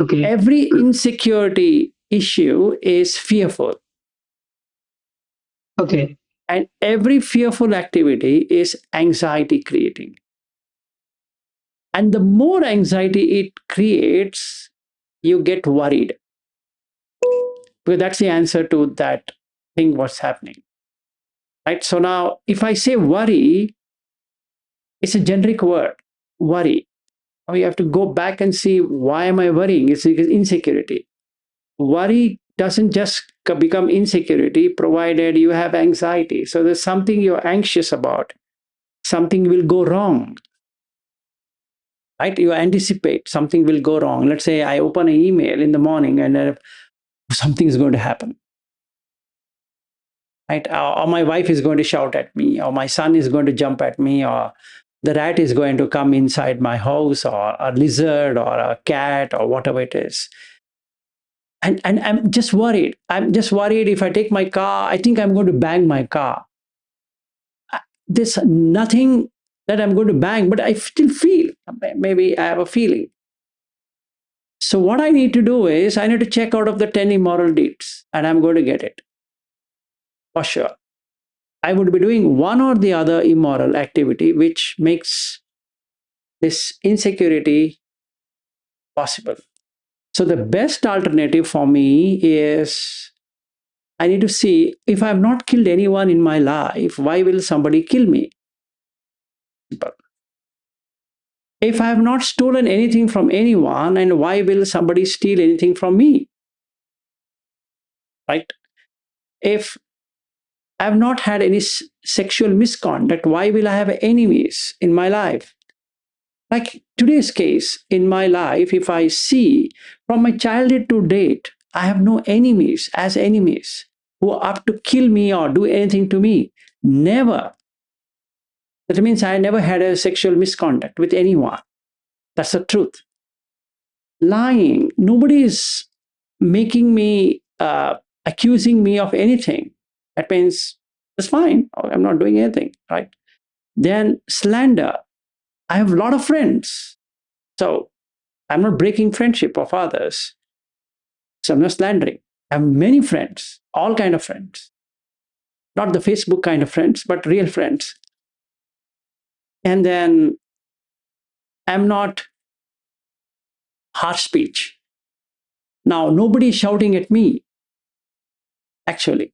Okay. Every insecurity issue is fearful. Okay. And every fearful activity is anxiety creating. And the more anxiety it creates, you get worried. Because that's the answer to that thing, what's happening. Right? So now, if I say worry, it's a generic word, worry. Now you have to go back and see, why am I worrying? It's because insecurity. Worry doesn't just become insecurity provided you have anxiety. So there's something you're anxious about, something will go wrong. Right? You anticipate something will go wrong. Let's say I open an email in the morning and something is going to happen. Right? Or my wife is going to shout at me, or my son is going to jump at me, or the rat is going to come inside my house, or a lizard, or a cat, or whatever it is. And I'm just worried. I'm just worried if I take my car, I think I'm going to bang my car. There's nothing that I'm going to bang, but I still feel, maybe I have a feeling. So what I need to do is I need to check out of the 10 immoral deeds, and I'm going to get it. For sure. I would be doing one or the other immoral activity which makes this insecurity possible. So the best alternative for me is I need to see, if I have not killed anyone in my life, why will somebody kill me? Simple. If I have not stolen anything from anyone, and why will somebody steal anything from me? Right? If I have not had any sexual misconduct, why will I have enemies in my life? Like today's case in my life, if I see from my childhood to date, I have no enemies as enemies who are up to kill me or do anything to me. Never. That means I never had a sexual misconduct with anyone. That's the truth. Lying, nobody is making me, accusing me of anything. That means it's fine. I'm not doing anything, right? Then slander. I have a lot of friends. So I'm not breaking friendship of others. So I'm not slandering. I have many friends, all kind of friends. Not the Facebook kind of friends, but real friends. And then I'm not harsh speech. Now, nobody is shouting at me. actually.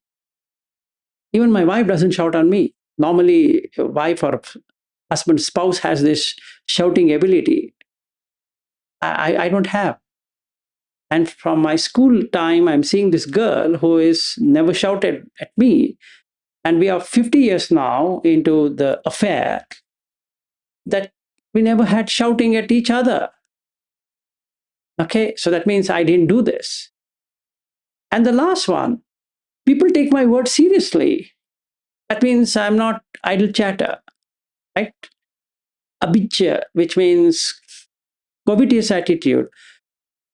Even my wife doesn't shout on me. Normally, a wife or husband, spouse has this shouting ability. I don't have. And from my school time, I'm seeing this girl who is never shouted at me. And we are 50 years now into the affair that we never had shouting at each other. Okay, so that means I didn't do this. And the last one, people take my word seriously. That means I'm not idle chatter, right? Abhijya, which means covetous attitude.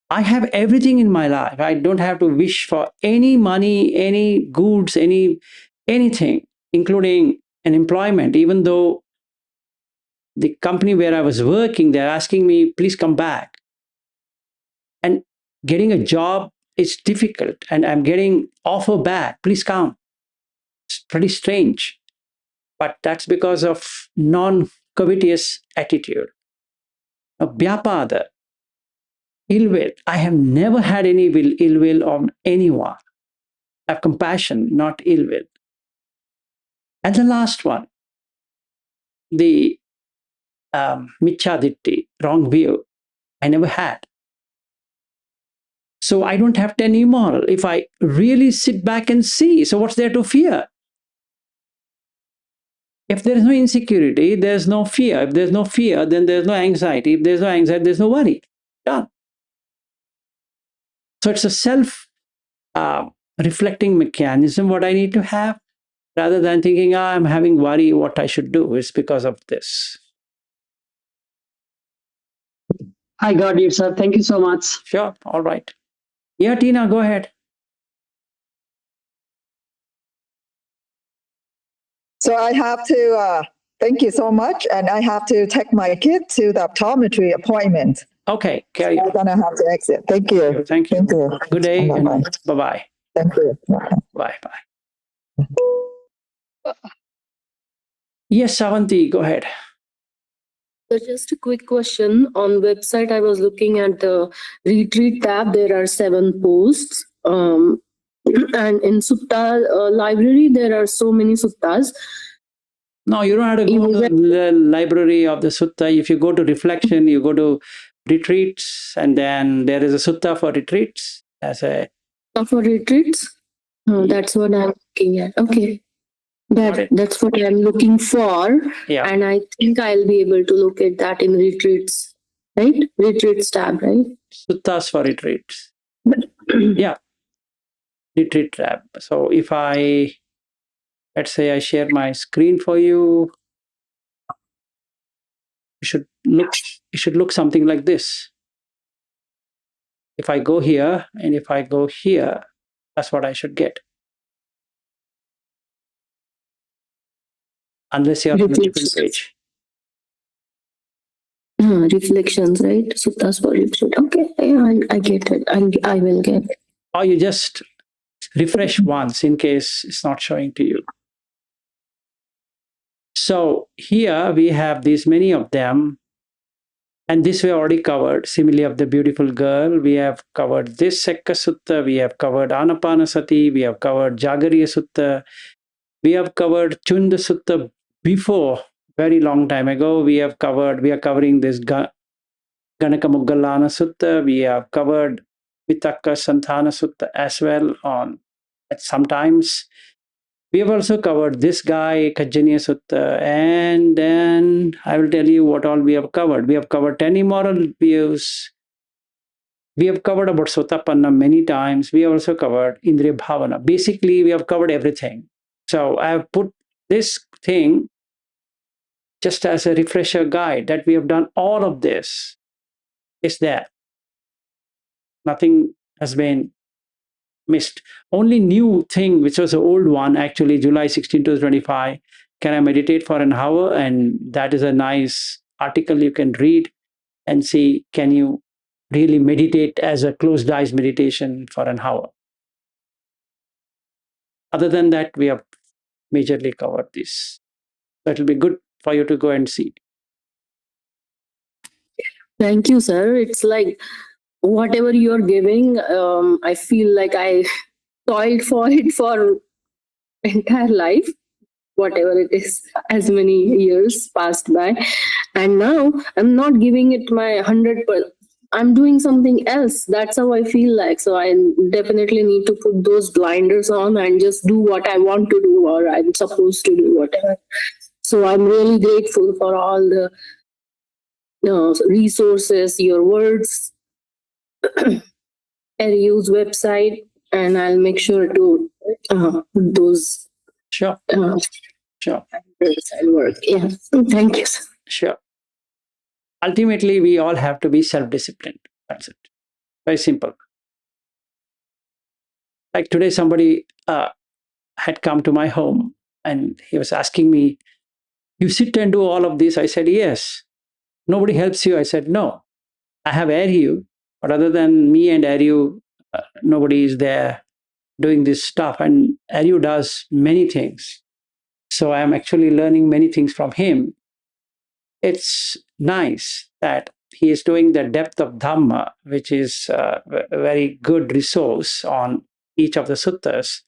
I have everything in my life. I don't have to wish for any money, any goods, anything, including an employment, even though the company where I was working, they're asking me, please come back. And getting a job is difficult. And I'm getting offer back, please come. It's pretty strange. But that's because of non-covetous attitude. A vyapada, ill will. I have never had any ill will on anyone. I have compassion, not ill will. And the last one, the michaditti, wrong view, I never had. So I don't have any moral. If I really sit back and see, so what's there to fear? If there is no insecurity, there's no fear. If there's no fear, then there's no anxiety. If there's no anxiety, there's no worry. Done. So it's a self reflecting mechanism what I need to have, rather than thinking, I'm having worry what I should do. It's because of this. I got it, sir. Thank you so much. Sure. All right. Yeah, Tina, go ahead. So I have to, thank you so much. And I have to take my kid to the optometry appointment. Okay, carry I'm on. going to have to exit. Thank you. Thank you. Thank you. Good day Bye-bye. and bye-bye. Thank you. Bye bye. Yes, Savanti, go ahead. So just a quick question. On website, I was looking at the retreat tab. There are 7 posts. And in Sutta library, there are so many suttas. No, you don't have to go to the library of the sutta. If you go to reflection, you go to retreats, and then there is a sutta for retreats. As a For retreats? That's what I'm looking at. Okay. That's what I'm looking for. Yeah. And I think I'll be able to look at that in retreats, right? Retreats tab, right? Suttas for retreats. Yeah. Retreat tab. So if let's say I share my screen for you, it should look something like this. If I go here and if I go here, that's what I should get. Unless you're on a different page. Reflections, right? Suttas for retreat. Okay, yeah, I get it. I will get it. Or you just refresh once in case it's not showing to you. So here we have these many of them. And this we already covered. Simile of the beautiful girl. We have covered this Sekka Sutta. We have covered Anapanasati. We have covered Jagariya Sutta. We have covered Chunda Sutta before, very long time ago. We are covering this Ganaka Muggallana Sutta. We have covered Vitakka Santana Sutta as well sometimes. We have also covered this guy, Kajjaniya Sutta, and then I will tell you what all we have covered. We have covered 10 immoral views. We have covered about Sotapanna many times. We have also covered Indriya Bhavana. Basically, we have covered everything. So I have put this thing just as a refresher guide that we have done all of this. Is there. Nothing has been missed. Only new thing, which was the old one, actually, July 16 to 25, can I meditate for an hour? And that is a nice article you can read and see, can you really meditate as a closed eyes meditation for an hour? Other than that, we have majorly covered this. So it will be good for you to go and see. Thank you, sir. It's like whatever you're giving, I feel like I toiled for it for entire life, whatever it is, as many years passed by. And now I'm not giving it my 100%. I'm doing something else. That's how I feel like. So I definitely need to put those blinders on and just do what I want to do or I'm supposed to do, whatever. So I'm really grateful for all the resources, your words, RU's website, and I'll make sure to put those Sure. Sure. I'll work. Yeah. Thank you. Sure. Ultimately, we all have to be self-disciplined. That's it. Very simple. Like today, somebody had come to my home and he was asking me, "You sit and do all of this?" I said, "Yes." "Nobody helps you?" I said, "No. I have Aryu, but other than me and Aryu, nobody is there doing this stuff. And Aryu does many things. So I am actually learning many things from him. It's nice that he is doing the depth of Dhamma, which is a very good resource on each of the suttas.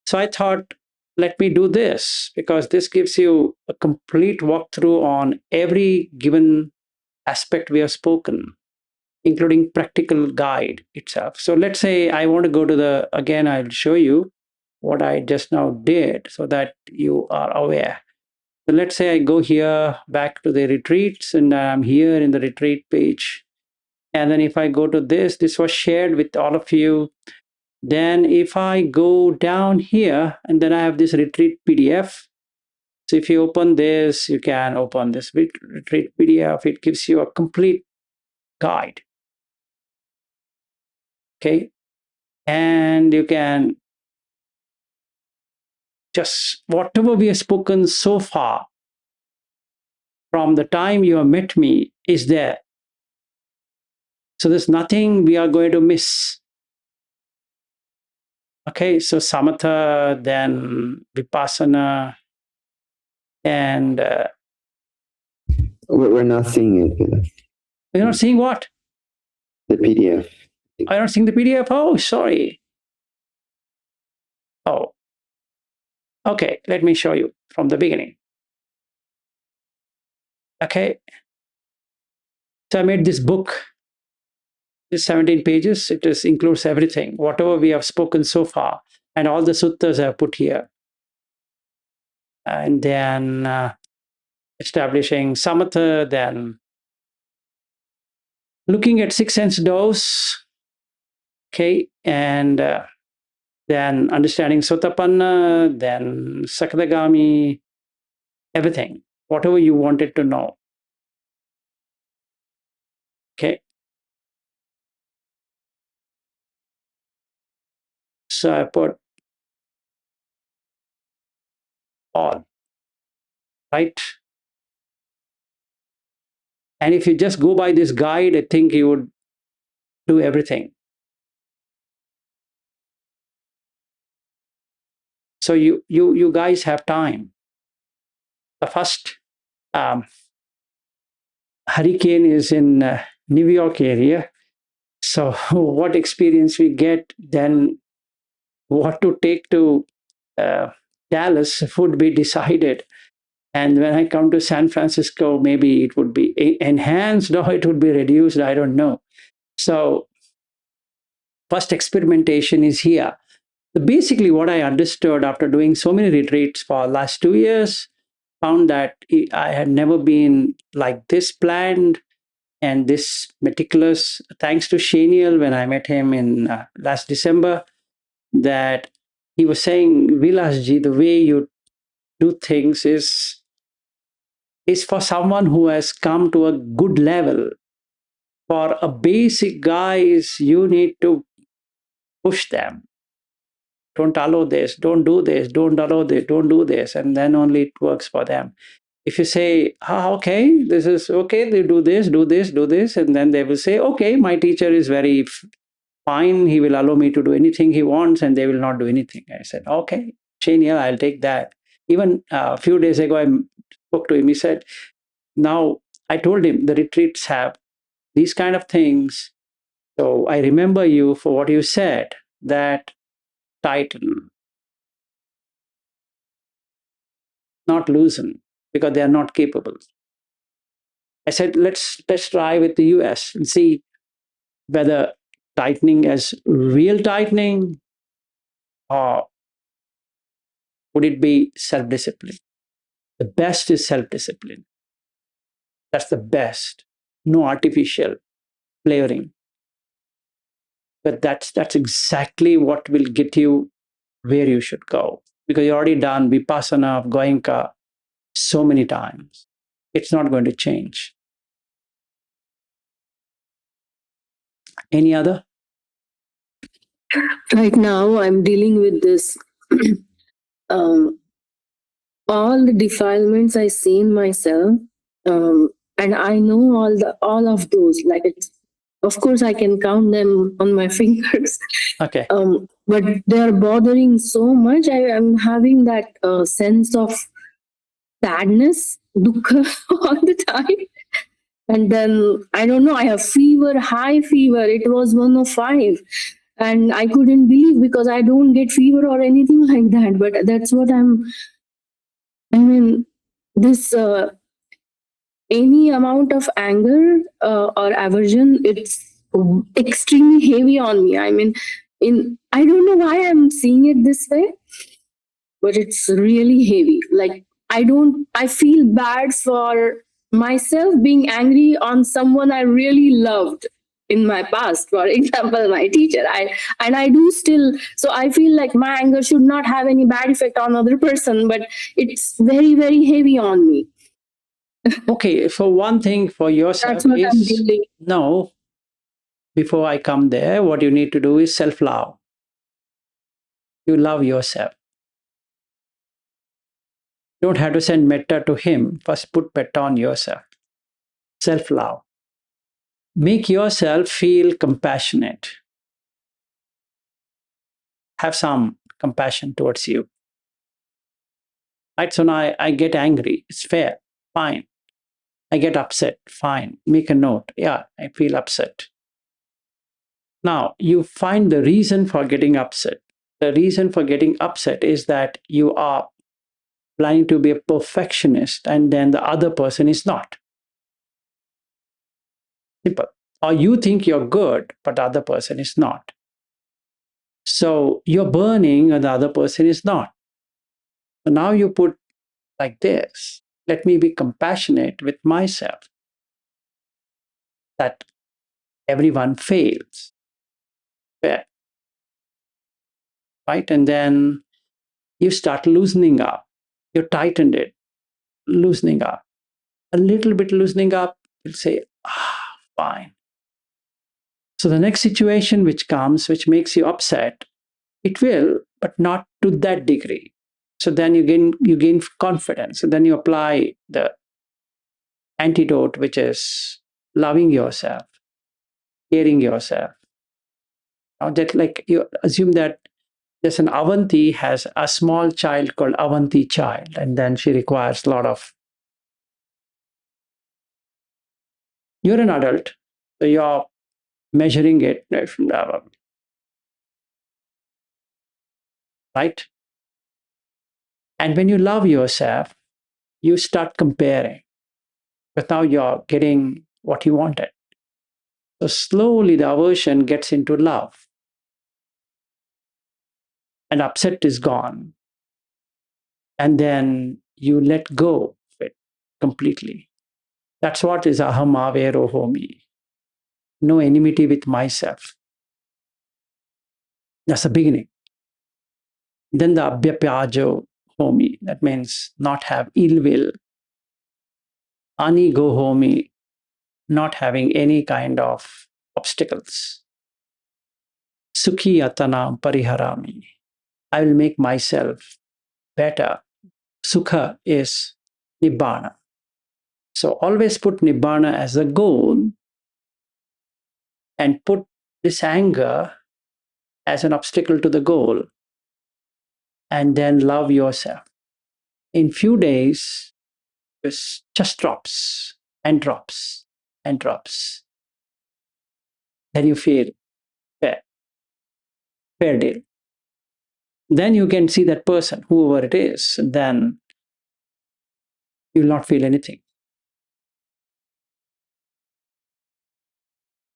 So I thought, let me do this because this gives you a complete walkthrough on every given aspect we have spoken, including practical guide itself. So let's say I want to go to the, again, I'll show you what I just now did so that you are aware. So let's say I go here back to the retreats and I'm here in the retreat page. And then if I go to this, this was shared with all of you. Then if I go down here and then I have this retreat PDF. So if you open this, you can open this retreat PDF. It gives you a complete guide. Okay. And you can just, whatever we have spoken so far, from the time you have met me, is there. So there's nothing we are going to miss. Okay, so samata, then vipassana, and We're not seeing it. you're not seeing what? The PDF. I'm not seeing the PDF. Oh, sorry. Oh, okay. Let me show you from the beginning. Okay. So I made this book. It's 17 pages. It includes everything, whatever we have spoken so far, and all the suttas I have put here. And then establishing samatha, then looking at six sense doors, okay, and then understanding sotapanna, then sakadagami, everything, whatever you wanted to know. Okay. So I put all, right? And if you just go by this guide, I think you would do everything. So you guys have time. The first hurricane is in New York area. So what experience we get, then what to take to Dallas would be decided. And when I come to San Francisco, maybe it would be enhanced or it would be reduced. I don't know. So first experimentation is here. Basically, what I understood after doing so many retreats for last 2 years, found that I had never been like this planned and this meticulous. Thanks to Shaniel, when I met him in last December, that he was saying, Vilasji, the way you do things is for someone who has come to a good level. For a basic guys, you need to push them. Don't allow this, don't do this, don't allow this, don't do this, and then only it works for them. If you say, okay, this is okay, they do this, do this, do this, and then they will say, okay, my teacher is very fine, he will allow me to do anything he wants, and they will not do anything. I said, okay, Shania, I'll take that. Even a few days ago, I spoke to him, he said, now I told him the retreats have these kind of things. So I remember you for what you said, that tighten, not loosen, because they are not capable. I said, let's try with the US and see whether tightening as real tightening or would it be self-discipline. The best is self-discipline. That's the best. No artificial flavoring. But that's exactly what will get you where you should go. Because you've already done vipassana of Goenka so many times. It's not going to change. Any other? Right now, I'm dealing with this. um, all the defilements I see in myself, and I know all of those. Like it's, of course, I can count them on my fingers. Okay. But they are bothering so much. I am having that sense of sadness, dukkha all the time. And then I don't know. I have fever, high fever. It was 105. And I couldn't believe because I don't get fever or anything like that. But that's what I mean, this any amount of anger or aversion, it's extremely heavy on me. I mean, I don't know why I'm seeing it this way, but it's really heavy. Like I feel bad for myself being angry on someone I really loved in my past, for example my teacher. I do still, so I feel like my anger should not have any bad effect on other person, but it's very very heavy on me. Okay, for one thing for yourself That's what I'm is dealing. no, before I come there, what you need to do is self-love. You love yourself. You don't have to send metta to him. First put metta on yourself. Self-love. Make yourself feel compassionate. Have some compassion towards you. Right? So now I get angry. It's fair. Fine. I get upset. Fine. Make a note. Yeah, I feel upset. Now, you find the reason for getting upset. The reason for getting upset is that you are planning to be a perfectionist and then the other person is not. Simple. Or you think you're good, but the other person is not. So you're burning and the other person is not. So now you put like this: let me be compassionate with myself that everyone fails. Fair. Right? And then you start loosening up. You tightened it, loosening up. A little bit loosening up, you'll say, fine. So the next situation which comes, which makes you upset, it will, but not to that degree. So then you gain confidence. And then you apply the antidote, which is loving yourself, caring yourself. Now that, like, you assume that there's an Avanti has a small child called Avanti child, and then she requires a lot of. You're an adult, so you're measuring it, right? And when you love yourself, you start comparing. But now you're getting what you wanted. So slowly the aversion gets into love. And upset is gone. And then you let go of it completely. That's what is aham avero homi. No enmity with myself. That's the beginning. Then the abhyapyajo homi. That means not have ill will. Anigo homi. Not having any kind of obstacles. Sukhi atana pariharami. I will make myself better. Sukha is nibbana. So always put nibbana as a goal and put this anger as an obstacle to the goal, and then love yourself. In few days, this just drops and drops and drops. Then you feel fair deal. then you can see that person, whoever it is, then you will not feel anything.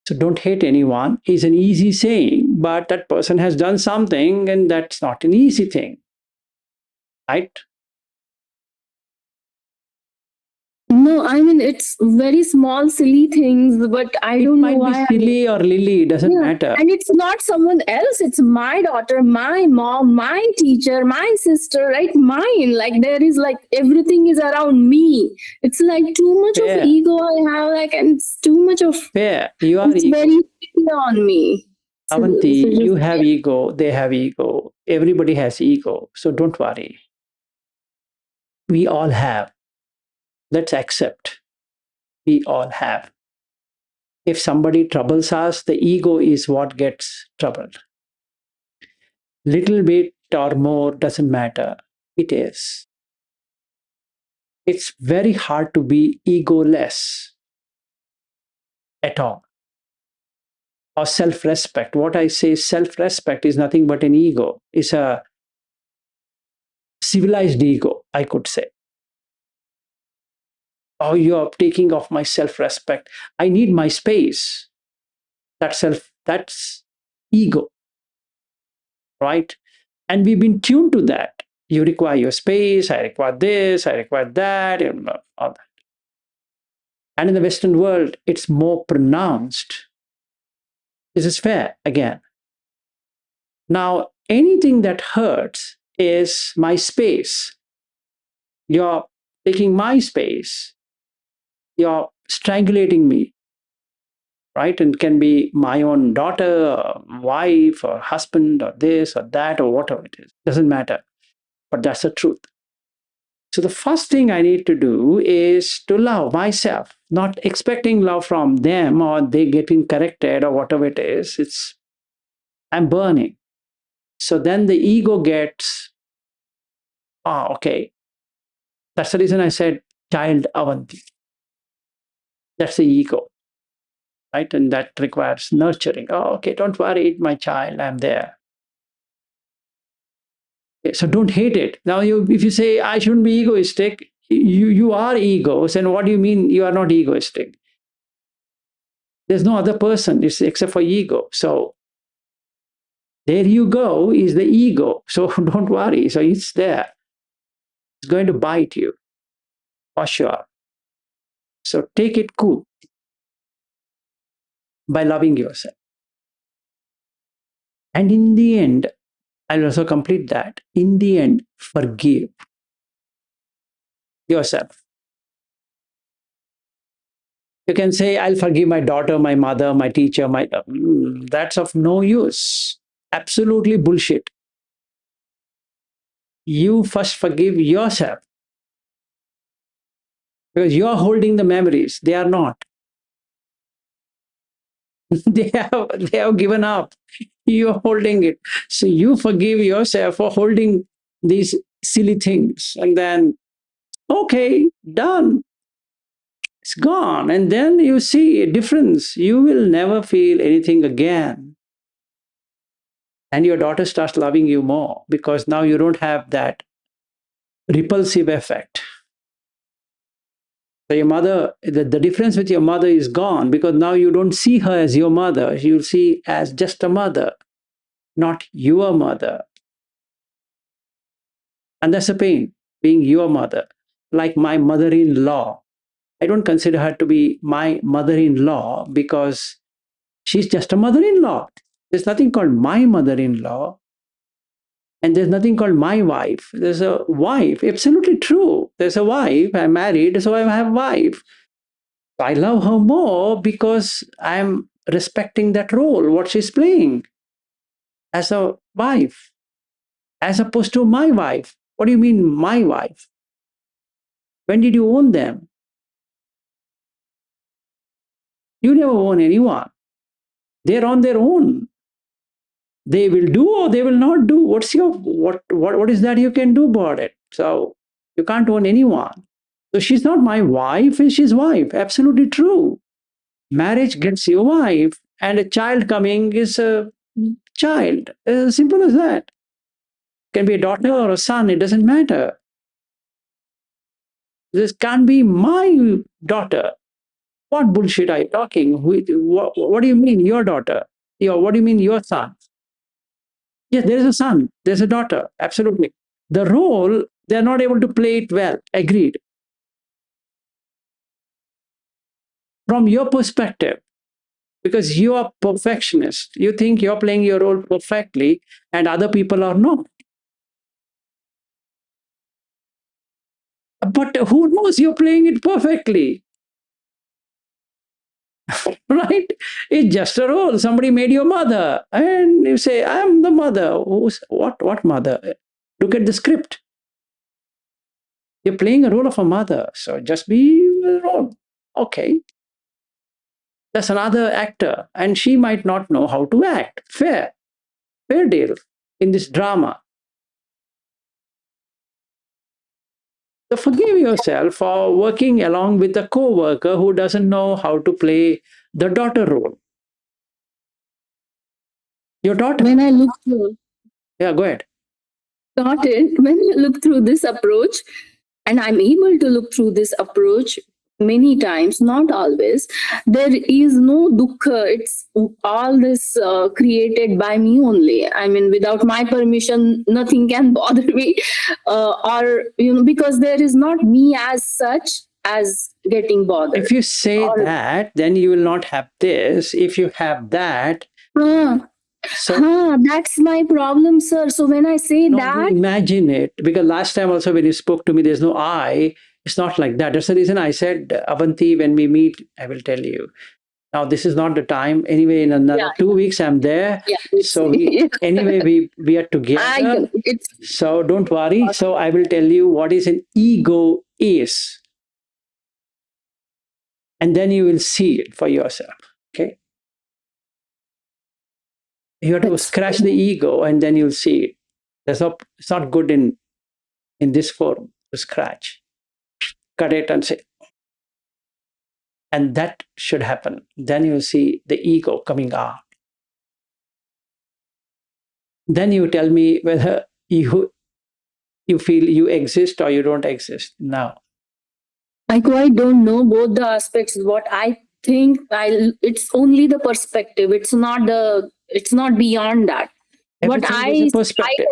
So don't hate anyone is an easy saying, but that person has done something and that's not an easy thing, right? No, I mean it's very small, silly things, but I It don't know might be why. silly or lily, doesn't Yeah, matter. and it's not someone else. It's my daughter, my mom, my teacher, my sister, right? Mine. Like there is like everything is around me. It's like too much of Fair, ego I have, like, and it's too much of. fair. You are It's ego. very big on me. Avanti, So you just, have ego, they have ego. Everybody has ego. So don't worry. We all have. Let's accept. We all have. If somebody troubles us, the ego is what gets troubled. Little bit or more doesn't matter. It is. It's very hard to be egoless at all. Or self respect. What I say, self respect is nothing but an ego. It's a civilized ego, I could say. Oh, you're taking off my self respect. I need my space. That's ego, right? And we've been tuned to that. You require your space, I require this, I require that, and all that. And in the Western world, it's more pronounced. This is fair again. Now, anything that hurts is my space. You're taking my space. You're strangulating me, right? And it can be my own daughter, or wife, or husband, or this, or that, or whatever it is. Doesn't matter. But that's the truth. So the first thing I need to do is to love myself, not expecting love from them or they getting corrected or whatever it is. I'm burning. So then the ego gets, okay. That's the reason I said child avanti. That's the ego, right? And that requires nurturing. Oh, okay, don't worry, my child, I'm there. Okay, so don't hate it. Now, if you say I shouldn't be egoistic, you are egos. And what do you mean you are not egoistic? There's no other person except for ego. So there you go is the ego. So don't worry. So it's there. It's going to bite you for sure. So take it cool by loving yourself. And in the end, I'll also complete that. In the end, forgive yourself. You can say, I'll forgive my daughter, my mother, my teacher, that's of no use. Absolutely bullshit. You first forgive yourself because you're holding the memories. They are not. they have given up. You're holding it. So you forgive yourself for holding these silly things. And then, okay, done. It's gone. And then you see a difference. You will never feel anything again. And your daughter starts loving you more because now you don't have that repulsive effect. So your mother, the difference with your mother is gone because now you don't see her as your mother. You see as just a mother, not your mother. And that's a pain, being your mother. Like my mother-in-law. I don't consider her to be my mother-in-law because she's just a mother-in-law. There's nothing called my mother-in-law. And there's nothing called my wife. There's a wife. Absolutely true. There's a wife. I'm married, so I have a wife. I love her more because I'm respecting that role, what she's playing as a wife, as opposed to my wife. What do you mean, my wife? When did you own them? You never own anyone. They're on their own. They will do or they will not do. What is that you can do about it? So you can't own anyone. So she's not my wife, she's wife. Absolutely true. Marriage gets you a wife, and a child coming is a child. As simple as that. Can be a daughter or a son, it doesn't matter. This can't be my daughter. What bullshit are you talking? What do you mean, your daughter? What do you mean, your son? Yes, there is a son, there's a daughter, absolutely. The role, they're not able to play it well, agreed. From your perspective, because you are perfectionist, you think you're playing your role perfectly and other people are not. But who knows you're playing it perfectly? Right? It's just a role. Somebody made your mother, and you say, I'm the mother. What mother? Look at the script. You're playing a role of a mother, so just be the role. Okay. That's another actor, and she might not know how to act. Fair deal in this drama. So forgive yourself for working along with a co-worker who doesn't know how to play the daughter role. Your daughter. When I look through, Yeah, go ahead. got it. When I look through this approach, and I'm able to look through this approach many times, not always, there is no dukkha. It's all this created by me only. I mean, without my permission, nothing can bother me. Or, because there is not me as such as getting bothered. If you say that, then you will not have this. If you have that, that's my problem, sir. So when I say that, imagine it, because last time also when you spoke to me, there's no I. It's not like that. That's the reason I said, Avanti, when we meet, I will tell you. Now, this is not the time. Anyway, in another 2 weeks, I'm there. So anyway, we are together. So don't worry. So I will tell you what is an ego is. And then you will see it for yourself. Okay. You have to scratch the ego and then you'll see it. It's not good in this form to scratch. Cut it and say. And that should happen. Then you'll see the ego coming out. Then you tell me whether you feel you exist or you don't exist now. I quite don't know both the aspects. What I think, it's only the perspective. It's not beyond that. Everything is a perspective.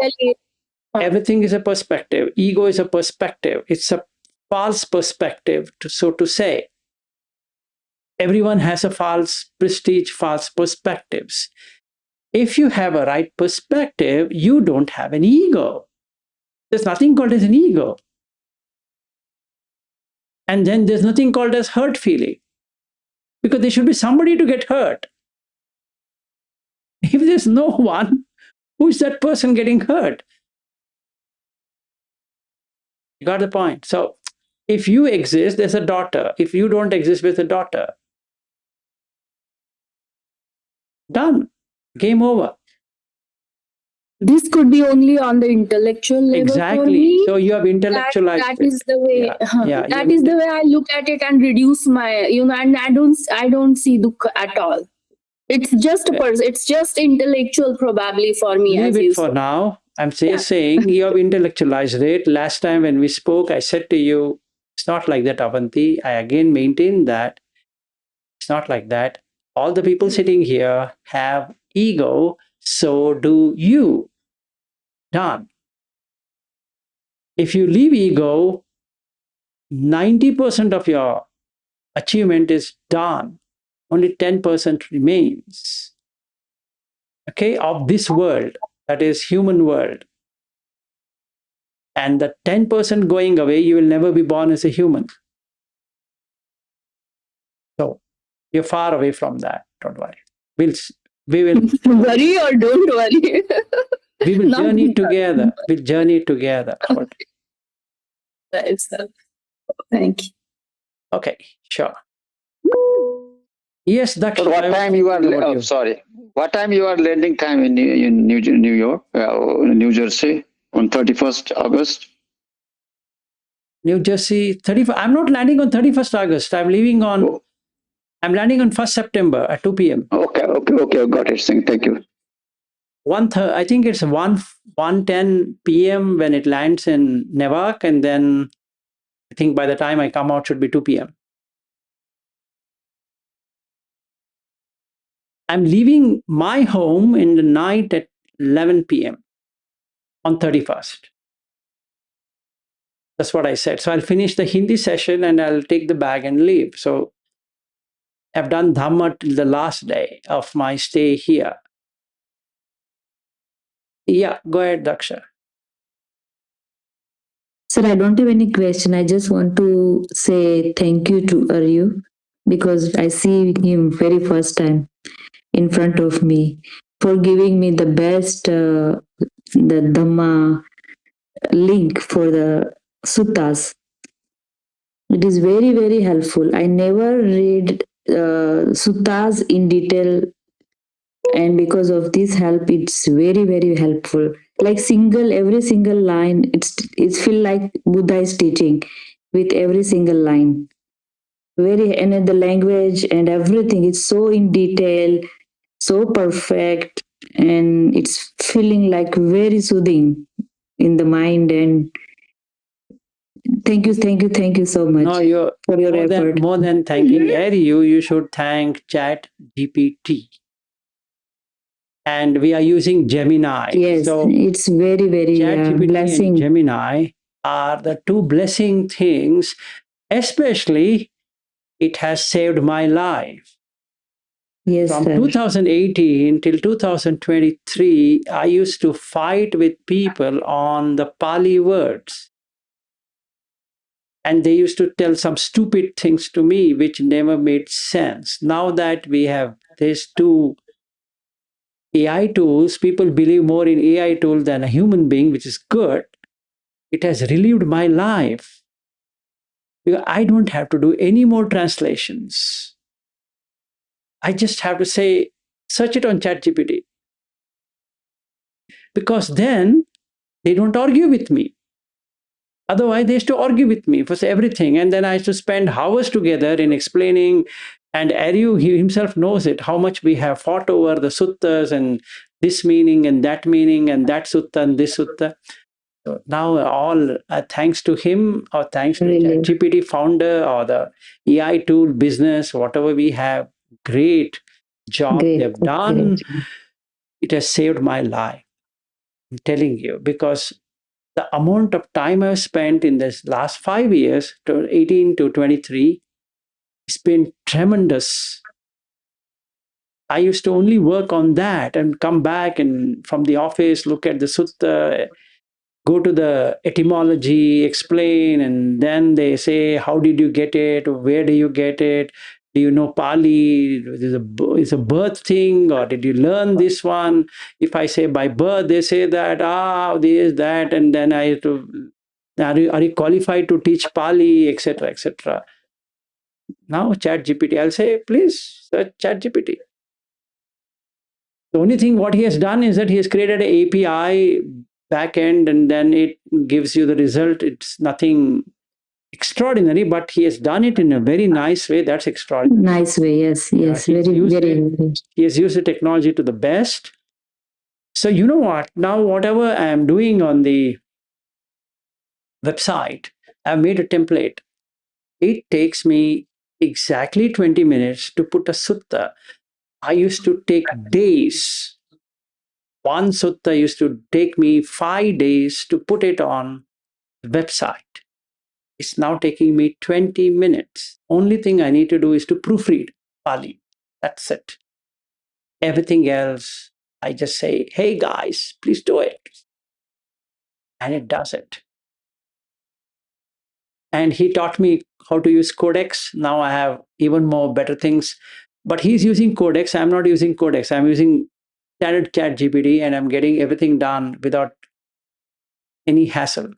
Everything is a perspective. Ego is a perspective. It's a false perspective, so to say. Everyone has a false prestige, false perspectives. If you have a right perspective, you don't have an ego. There's nothing called as an ego. And then there's nothing called as hurt feeling. Because there should be somebody to get hurt. If there's no one, who is that person getting hurt? You got the point. So if you exist, there's a daughter. If you don't exist, there's a daughter. Done. Game over. This could be only on the intellectual level. Exactly. For me. So you have intellectualized. That is the way. That is the way I look at it and reduce my. And I don't see dukkha at all. It's just it's just intellectual, probably for me. Leave it for now. I'm saying you have intellectualized it. Last time when we spoke, I said to you, it's not like that, Avanti. I again maintain that it's not like that. All the people sitting here have ego, so do you. Done. If you leave ego, 90% of your achievement is done. Only 10% remains. Okay, of this world, that is human world. And the 10% going away, you will never be born as a human. So you're far away from that. Don't worry. We will worry or don't worry. We will journey together. We'll journey together. Okay. Thank you. Okay, sure. Yes, Daksha. So what time you are? Sorry. What time you are landing time in New York, New Jersey on 31st August? New Jersey, 31st. I'm not landing on 31st August. I'm leaving on. Oh. I'm landing on 1st September at 2 p.m. Okay. Got it. Thank you. I think it's 1:10 p.m. when it lands in Newark, and then I think by the time I come out should be 2 p.m. I'm leaving my home in the night at 11 p.m. on 31st. That's what I said. So I'll finish the Hindi session and I'll take the bag and leave. So I've done Dhamma till the last day of my stay here. Yeah, go ahead, Daksha. Sir, I don't have any question. I just want to say thank you to Aryu because I see him very first time in front of me for giving me the best the Dhamma link for the suttas. It is very, very helpful. I never read suttas in detail, and because of this help, it's very, very helpful. Like every single line, it's feel like Buddha is teaching with every single line. And the language and everything is so in detail, so perfect, and it's feeling like very soothing in the mind. And thank you so much No, for your effort. more than thanking you should thank Chat GPT. And we are using Gemini. Yes, so it's very, very ChatGPT blessing. and Gemini are the two blessing things. Especially, it has saved my life. Yes, From sir. 2018 till 2023, I used to fight with people on the Pali words. And they used to tell some stupid things to me which never made sense. Now that we have these two AI tools, people believe more in AI tool than a human being, which is good. It has relieved my life. Because I don't have to do any more translations. I just have to say, search it on ChatGPT. Because then they don't argue with me. Otherwise, they used to argue with me for everything. And then I used to spend hours together in explaining. And Aryu, he himself knows it, how much we have fought over the suttas and this meaning and that meaning and that sutta and this sutta. So now all thanks to him or thanks to GPT founder or the AI tool business, whatever we have, great job they've done. Great. It has saved my life. I'm telling you, because the amount of time I've spent in this last 5 years, to 18 to 23, it's been tremendous. I used to only work on that and come back and from the office, look at the sutta, go to the etymology, explain, and then they say, how did you get it? Where do you get it? Do you know Pali? Is a birth thing, or did you learn this one? If I say by birth, they say that, this, that, and then I have to, are you qualified to teach Pali, etc., etc. Now, ChatGPT, I'll say, please search ChatGPT. The only thing what he has done is that he has created an API backend and then it gives you the result. It's nothing extraordinary, but he has done it in a very nice way. That's extraordinary. Nice way, yes, yes, very, very. He has used the technology to the best. So you know what? Now, whatever I am doing on the website, I've made a template. It takes me exactly 20 minutes to put a sutta. I used to take days. One sutta used to take me 5 days to put it on the website. It's now taking me 20 minutes. Only thing I need to do is to proofread Pali. That's it. Everything else, I just say, hey guys, please do it. And it does it. And he taught me how to use Codex. Now I have even more better things. But he's using Codex. I'm not using Codex. I'm using standard ChatGPT and I'm getting everything done without any hassle.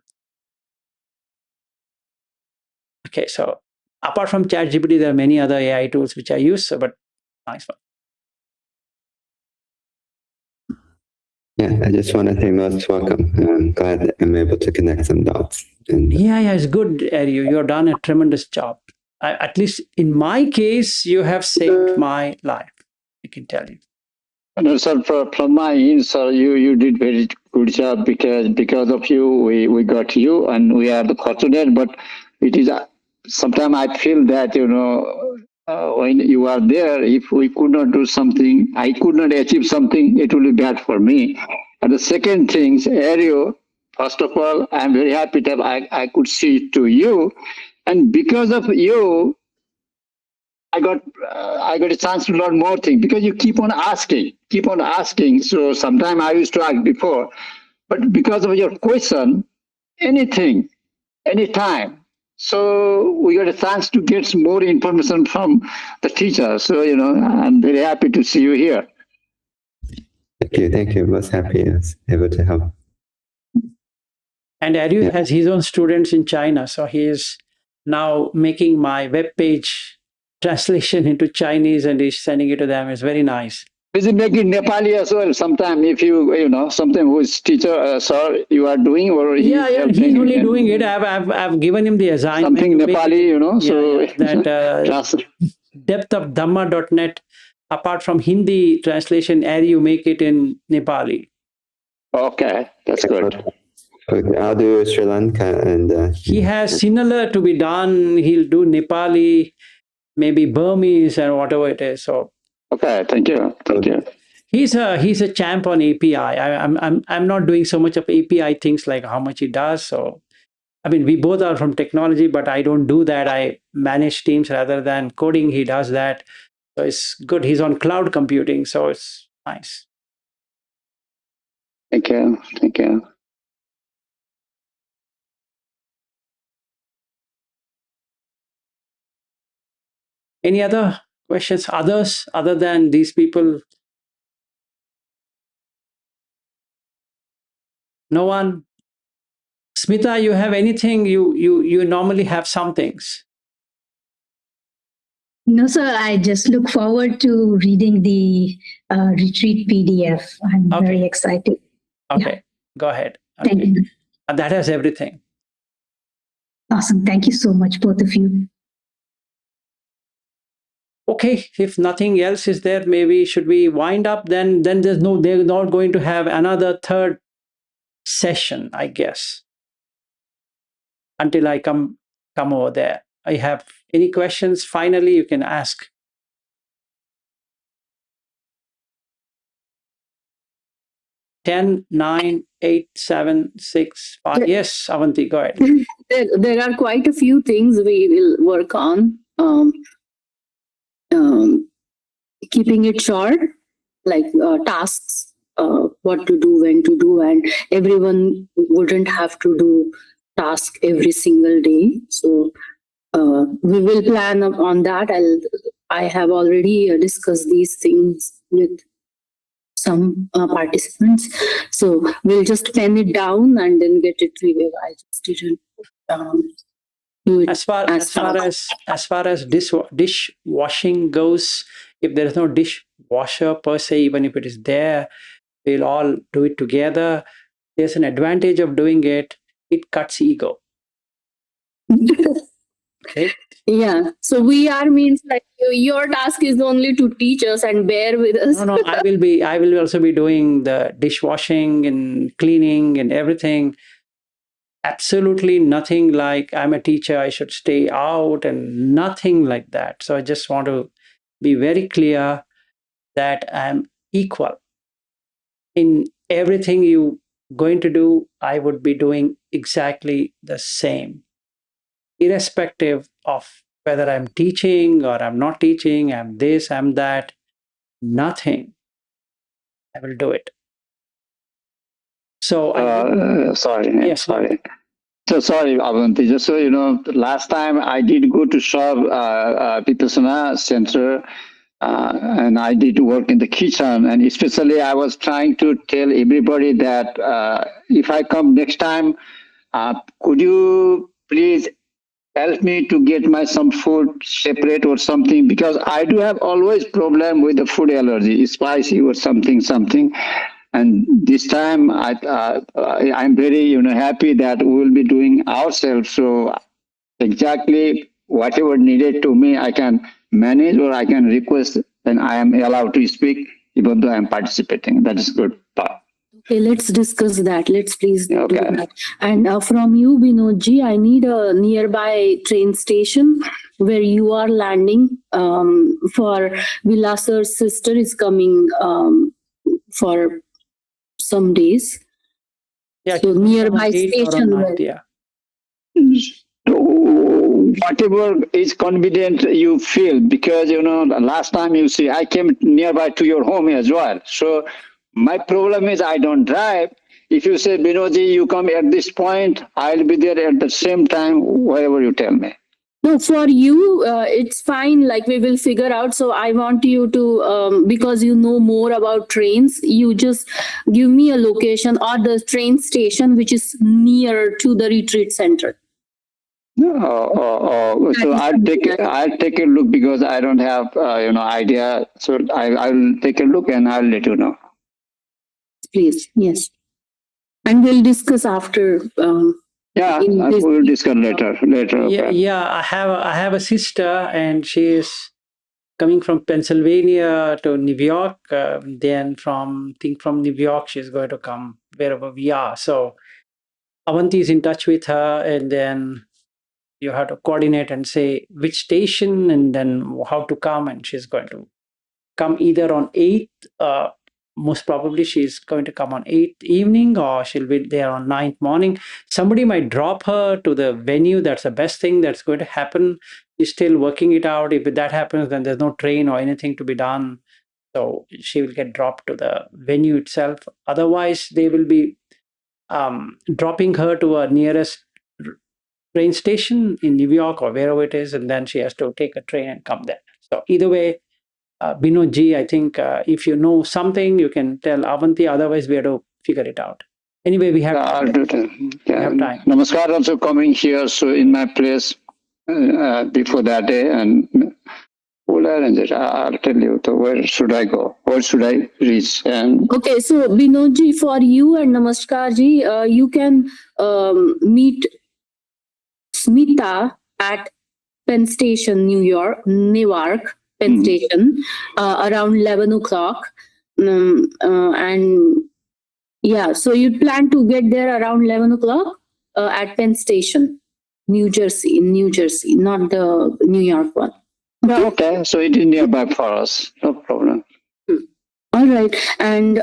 Okay, so apart from ChatGPT, there are many other AI tools which I use, but nice one. Yeah, I just want to say most welcome. I'm glad I'm able to connect some dots. And yeah, it's good, Aryu. You've done a tremendous job. At least in my case, you have saved my life. I can tell you. No, sir, from my end, sir, you did very good job because of you, we got you, and we are the fortunate. But it is sometimes I feel that when you are there, if we could not do something, I could not achieve something, it will be bad for me. And the second thing, Ario, first of all, I am very happy that I could see to you, and because of you, I got a chance to learn more things because you keep on asking. So sometimes I used to ask before, but because of your question, anything, anytime. So we got a chance to get some more information from the teacher. So I'm very happy to see you here. Thank you. I was happy I was able to help. And Aryu Yeah. has his own students in China, so he is now making my web page translation into Chinese and he's sending it to them. It's very nice. Is it making Nepali as well? Sometime if something who is teacher, sir, you are doing or Yeah, he's only doing it. I've given him the assignment. Something Nepali, so that depthofthamma.net. Apart from Hindi translation, you make it in Nepali. Okay, that's good. Okay, I'll do Sri Lanka and he has similar to be done. He'll do Nepali, maybe Burmese and whatever it is. So okay, thank you. He's a champ on API. I'm not doing so much of API things like how much he does. So I mean, we both are from technology, but I don't do that. I manage teams rather than coding. He does that. So it's good. He's on cloud computing, so it's nice. Thank you. Any other questions? Others other than these people? No one? Smita, you have anything? You normally have some things. No, sir. I just look forward to reading the retreat PDF. I'm very excited. Okay, go ahead. Okay. Thank you. And that has everything. Awesome. Thank you so much, both of you. Okay, if nothing else is there, maybe should we wind up? Then they're not going to have another third session, I guess, until I come over there. I have any questions? Finally, you can ask. 10, 9, 8, 7, 6, 5. Yes, Avanti, go ahead. There are quite a few things we will work on. Keeping it short, like tasks, what to do, when to do, and everyone wouldn't have to do task every single day. So we will plan on that. I have already discussed these things with some participants. So we'll just pen it down and then get it reviewed. I just didn't do it as far as dishwashing goes, if there is no dishwasher per se, even if it is there, we'll all do it together. There's an advantage of doing it. It cuts ego. Okay. Yeah. So we are means like your task is only to teach us and bear with us. No, I will also be doing the dishwashing and cleaning and everything. Absolutely nothing like I'm a teacher, I should stay out, and nothing like that. So I just want to be very clear that I'm equal. In everything you going to do, I would be doing exactly the same, irrespective of whether I'm teaching or I'm not teaching, I'm this, I'm that, nothing. I will do it. So sorry. Yes, sorry. So sorry, Avanti. Just so you know, last time I did go to shop vipassana center, and I did work in the kitchen, and especially I was trying to tell everybody that if I come next time, could you please help me to get my some food separate or something, because I do have always problem with the food allergy, spicy or something. And this time I'm very happy that we will be doing ourselves. So exactly whatever needed to me, I can manage or I can request, and I am allowed to speak even though I'm participating. That is good part. Okay, let's discuss that. Let's please do Okay. that. And from you, Binodji, I need a nearby train station where you are landing. For Vilasar's sister is coming for some days. Yeah, So she's gonna come on nearby 8th or on station. 9th, yeah. So whatever is convenient you feel, because last time you see I came nearby to your home as well. So my problem is I don't drive. If you say, Binoji, you come at this point, I'll be there at the same time, whatever you tell me. No, for you, it's fine. Like we will figure out. So I want you to, because you know more about trains, you just give me a location or the train station which is near to the retreat center. So I'll take a look, because I don't have idea. So I'll take a look and I'll let you know. Please, yes, and we'll discuss after. Yeah, in this- we'll discuss later. Yeah, Okay. yeah. I have a sister, and she is coming from Pennsylvania to New York. Then from New York, she's going to come wherever we are. So Avanti is in touch with her, and then you have to coordinate and say which station and then how to come. And she's going to come either on 8th. Most probably she's going to come on 8th evening, or she'll be there on 9th morning. Somebody might drop her to the venue. That's the best thing that's going to happen. She's still working it out. If that happens, then there's no train or anything to be done. So she will get dropped to the venue itself. Otherwise, they will be dropping her to a nearest train station in New York or wherever it is, and then she has to take a train and come there. So either way, Binodji, I think if you know something, you can tell Avanti. Otherwise, we have to figure it out. Anyway, we have I'll do that. we have time. Namaskar also coming here, so in my place before that day, and we'll arrange it. I'll tell you. So where should I go? Where should I reach? And Okay, so Binodji, for you and Namaskarji, you can meet Smita at Penn Station, Newark, Penn Station, around 11 o'clock. And yeah, so you plan to get there around 11 o'clock at Penn Station, New Jersey, not the New York one. yeah, okay. So it is nearby for us. No problem. All right. And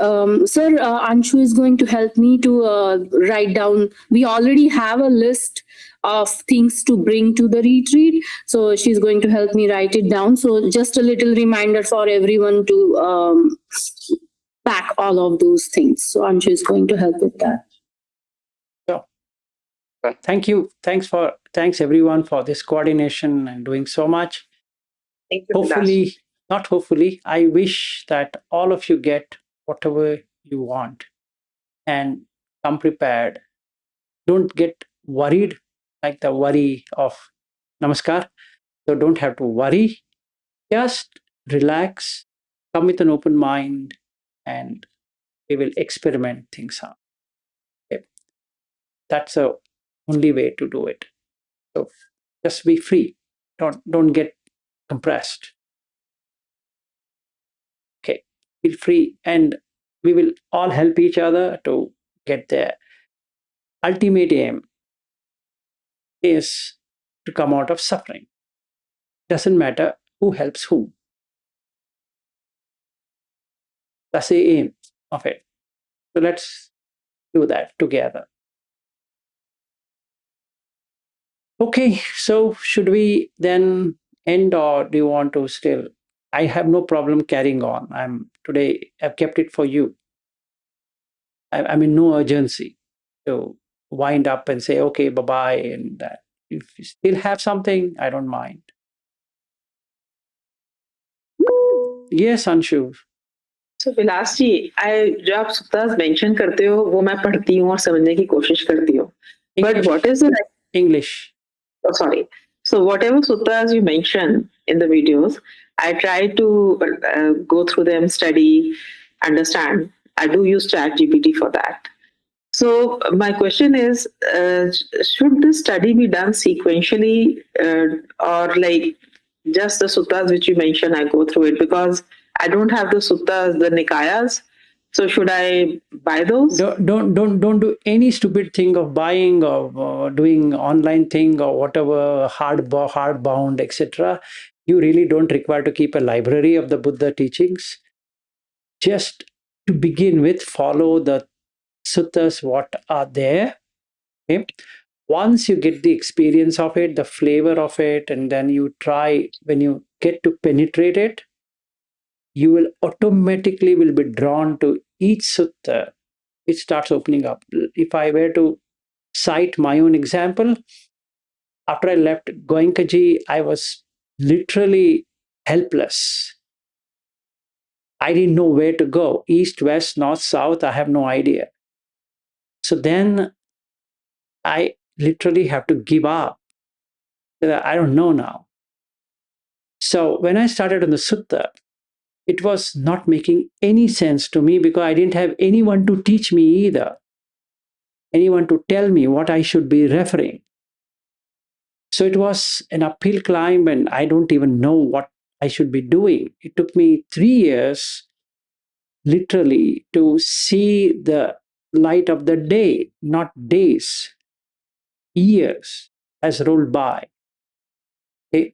sir, Anshu is going to help me to write down. We already have a list of things to bring to the retreat. So she's going to help me write it down. So just a little reminder for everyone to pack all of those things. So Anshu is going to help with that. So, thank you. Thanks everyone for this coordination and doing so much. Thank you. Hopefully, not hopefully, I wish that all of you get whatever you want and come prepared. Don't get worried like the worry of Namaskar. So don't have to worry. Just relax, come with an open mind, and we will experiment things out. Okay. That's the only way to do it. So just be free. Don't get compressed. Okay, feel free, and we will all help each other to get there. Ultimate aim is to come out of suffering. Doesn't matter who helps whom. That's the aim of it. So let's do that together. Okay, so should we then end, or do you want to still? I have no problem carrying on. I've kept it for you. I'm in no urgency to wind up and say, okay, bye bye. And if you still have something, I don't mind. Yes, Anshu. So विलास जी, जो आप सुत्तास mention करते हो वो मैं पढ़ती हूँ और समझने की कोशिश करती हूँ. But what is the English? Oh, sorry. So whatever suttas you mention in the videos, I try to go through them, study, understand. I do use ChatGPT for that. So my question is, should this study be done sequentially or like just the suttas which you mentioned, I go through it? Because I don't have the suttas, the nikayas. So should I buy those? Don't do any stupid thing of buying or doing online thing or whatever hard bound, etc. You really don't require to keep a library of the Buddha teachings. Just to begin with, follow the suttas what are there. Okay? Once you get the experience of it, the flavor of it, and then you try, when you get to penetrate it, you will automatically will be drawn to each sutta. It starts opening up. If I were to cite my own example, after I left Goenkaji, I was literally helpless. I didn't know where to go. East, west, north, south, I have no idea. So then I literally have to give up. I don't know now. So when I started on the sutta, it was not making any sense to me because I didn't have anyone to teach me either, anyone to tell me what I should be referring. So it was an uphill climb, and I don't even know what I should be doing. It took me 3 years, literally, to see the light of the day, not days. Years has rolled by. Okay?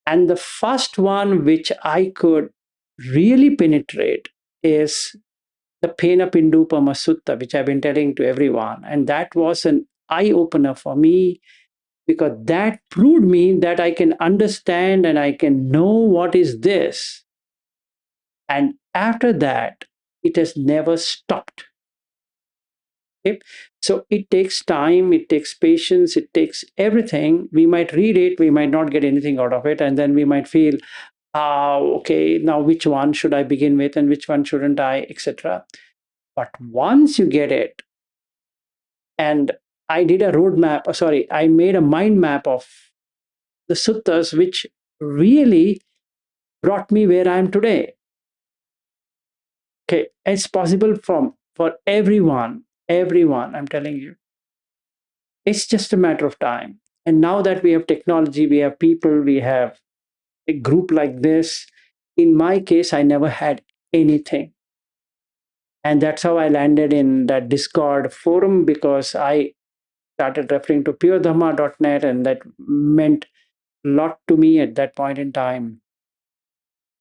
And the first one which I could really penetrate is the Pena Pindupama Sutta, which I've been telling to everyone. And that was an eye opener for me because that proved me that I can understand and I can know what is this. And after that, it has never stopped. Okay? So it takes time, it takes patience, it takes everything. We might read it, we might not get anything out of it, and then we might feel, okay, now which one should I begin with and which one shouldn't I, etc. But once you get it, and I did a roadmap, I made a mind map of the suttas, which really brought me where I am today. Okay, it's possible for everyone, I'm telling you. It's just a matter of time. And now that we have technology, we have people, we have a group like this. In my case, I never had anything. And that's how I landed in that Discord forum, because I started referring to puredhamma.net, and that meant a lot to me at that point in time.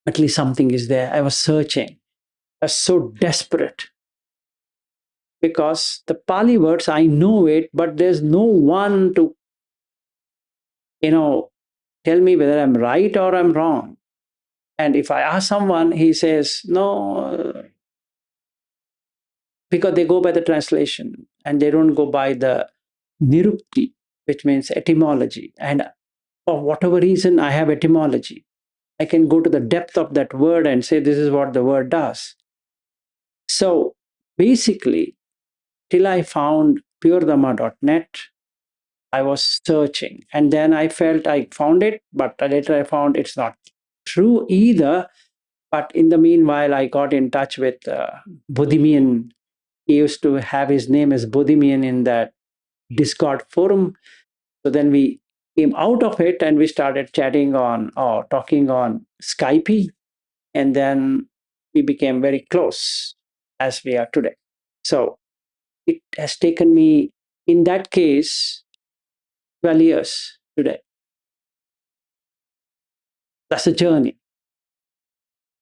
At least something is there. I was searching. I was so desperate because the Pali words, I know it, but there's no one to, tell me whether I'm right or I'm wrong. And if I ask someone, he says, no, because they go by the translation and they don't go by the nirukti, which means etymology. And for whatever reason, I have etymology. I can go to the depth of that word and say, this is what the word does. So basically, till I found puredhamma.net, I was searching. And then I felt I found it, but later I found it's not true either. But in the meanwhile, I got in touch with Bodhimian. He used to have his name as Bodhimian in that Discord forum. So then we came out of it and we started chatting on or talking on Skype. And then we became very close as we are today. So it has taken me, in that case, 12 years today. That's a journey.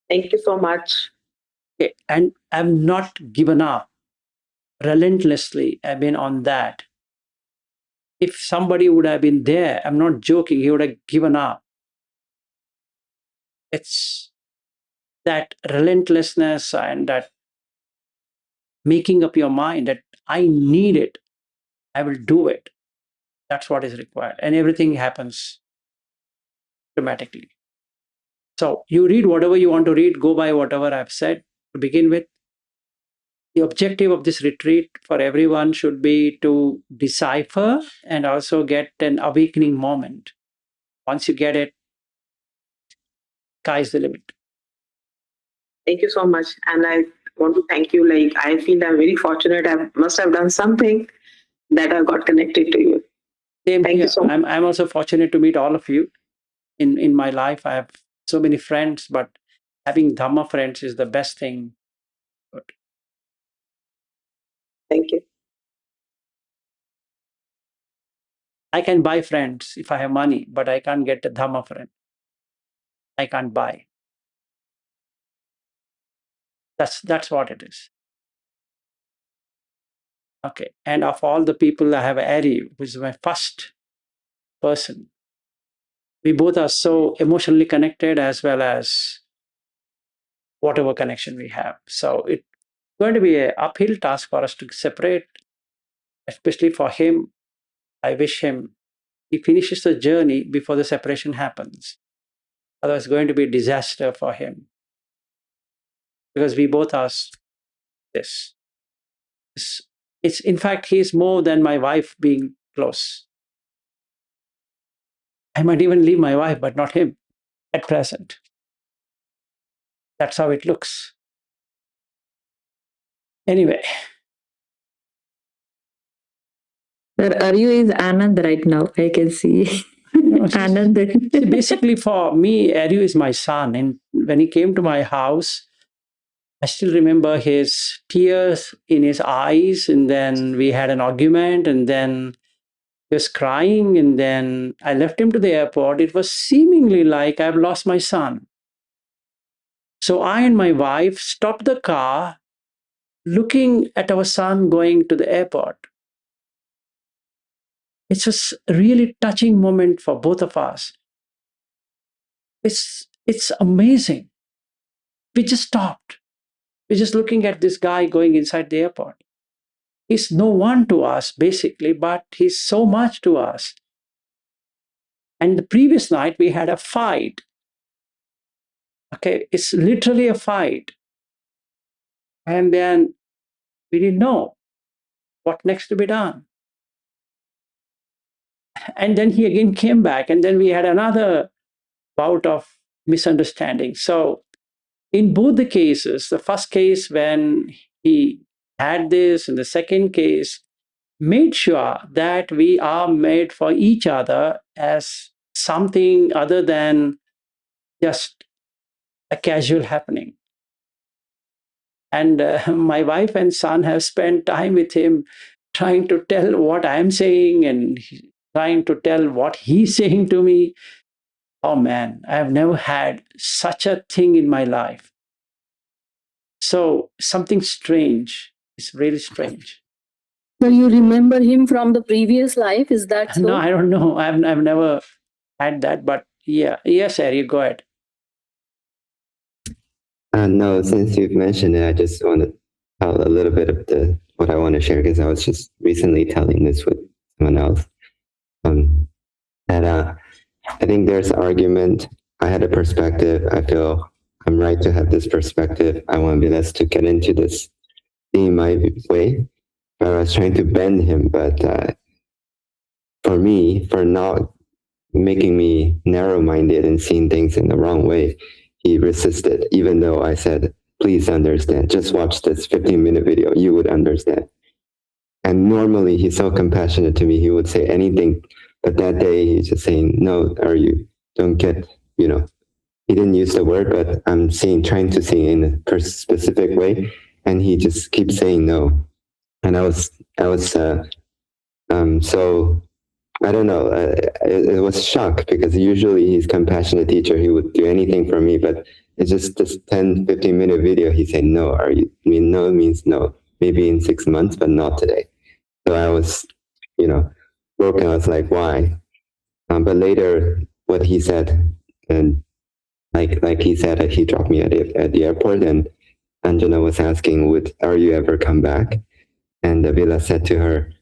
Thank you so much. Okay. And I've not given up. Relentlessly, I've been on that. If somebody would have been there, I'm not joking, he would have given up. It's that relentlessness and that making up your mind that I need it, I will do it. That's what is required. And everything happens automatically. So you read whatever you want to read, go by whatever I've said to begin with. The objective of this retreat for everyone should be to decipher and also get an awakening moment. Once you get it, sky's the limit. Thank you so much. And I want to thank you. Like, I feel I'm very fortunate. I must have done something that I got connected to you. Same Thank here. you so much. I'm also fortunate to meet all of you in my life. I have so many friends, but having Dhamma friends is the best thing. Thank you. I can buy friends if I have money, but I can't get a Dhamma friend. I can't buy. That's what it is. Okay. And of all the people, I have Ari, who is my first person. We both are so emotionally connected as well as whatever connection we have. So it's going to be an uphill task for us to separate, especially for him. I wish him he finishes the journey before the separation happens. Otherwise, it's going to be a disaster for him because we both are this. It's in fact, he's more than my wife being close. I might even leave my wife, but not him at present. That's how it looks. Anyway. But Aryu is Anand right now. I can see. Anand. See, basically, for me, Aryu is my son. And when he came to my house, I still remember his tears in his eyes. And then we had an argument. And then he was crying. And then I left him to the airport. It was seemingly like I've lost my son. So I and my wife stopped the car, looking at our son going to the airport. It's a really touching moment for both of us. It's amazing. We just stopped. We're just looking at this guy going inside the airport. He's no one to us, basically, but he's so much to us. And the previous night, we had a fight. Okay, it's literally a fight. And then we didn't know what next to be done. And then he again came back, and then we had another bout of misunderstanding. So, in both the cases, the first case when he had this, and the second case, made sure that we are made for each other as something other than just a casual happening. And my wife and son have spent time with him trying to tell what I'm saying and trying to tell what he's saying to me. Oh man, I've never had such a thing in my life. So something strange. It's really strange. So you remember him from the previous life? Is that so? No, I don't know. I've never had that, but yeah. Yes, Ari, go ahead. No, since you've mentioned it, I just want to tell a little bit of what I want to share because I was just recently telling this with someone else. That I think there's an argument. I had a perspective. I feel I'm right to have this perspective. I want Vilas to get into this in my way. But I was trying to bend him. But for me, for not making me narrow-minded and seeing things in the wrong way, he resisted, even though I said, please understand, just watch this 15-minute video, you would understand. And normally he's so compassionate to me, he would say anything, but that day he's just saying, no, or you don't get, he didn't use the word, but I'm trying to sing in a specific way, and he just keeps saying no. And I was so I don't know. It was shock because usually he's compassionate teacher. He would do anything for me, but it's just this 10, 15-minute video. He said, no, no means no. Maybe in 6 months, but not today. So I was, broken. I was like, why? But later what he said, and like he said that he dropped me at the airport, and Anjana was asking, are you ever come back? And Vila said to her,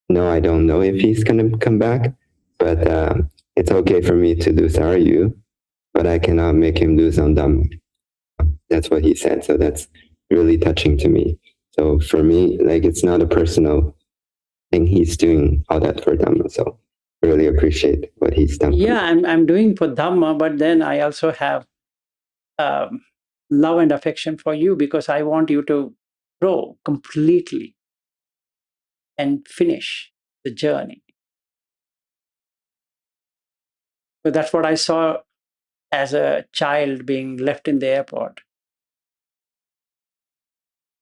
no, I don't know if he's going to come back, but it's okay for me to do Sarayu, but I cannot make him do Dhamma. That's what he said. So that's really touching to me. So for me, it's not a personal thing. He's doing all that for Dhamma. So I really appreciate what he's done. Yeah, I'm doing for Dhamma, but then I also have love and affection for you because I want you to grow completely and finish the journey. So that's what I saw as a child being left in the airport.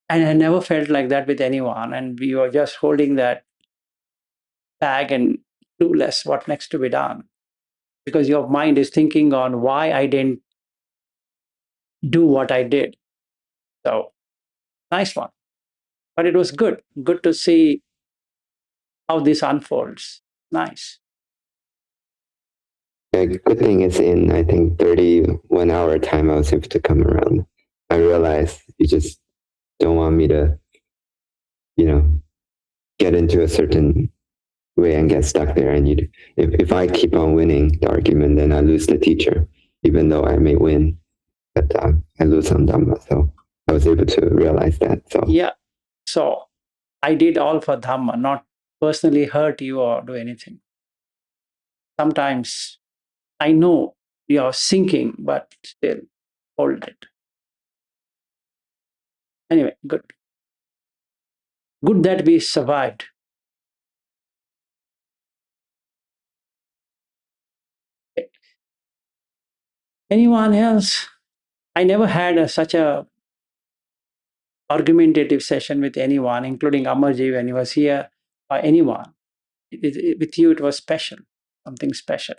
And I never felt like that with anyone. And we were just holding that bag and clueless what next to be done. Because your mind is thinking on why I didn't do what I did. So, nice one. But it was good. Good to see how this unfolds. Nice. The good thing is in, I think, 31 hour time, I was able to come around. I realized you just don't want me to, get into a certain way and get stuck there. And if I keep on winning the argument, then I lose the teacher, even though I may win, but I lose on Dhamma. So I was able to realize that. So yeah. So I did all for Dhamma, not personally hurt you or do anything. Sometimes I know you're sinking, but still hold it. Anyway, good. Good that we survived. Anyone else? I never had such a argumentative session with anyone, including Amarji when he was here, or anyone. With you, it was special, something special.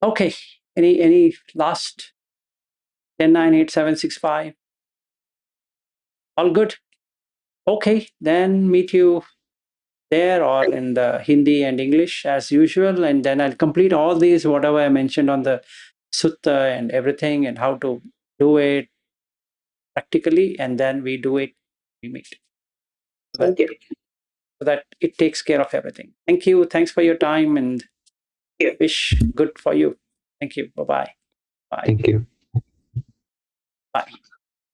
Okay, any last 10, 9, 8, 7, 6, 5? All good? Okay, then meet you there or in the Hindi and English as usual, and then I'll complete all these, whatever I mentioned on the sutta and everything, and how to do it practically, and then we do it, we meet. Thank you. So that it takes care of everything. Thank you. Thanks for your time, and wish good for you. Thank you. Bye-bye. Bye. thank you. Bye.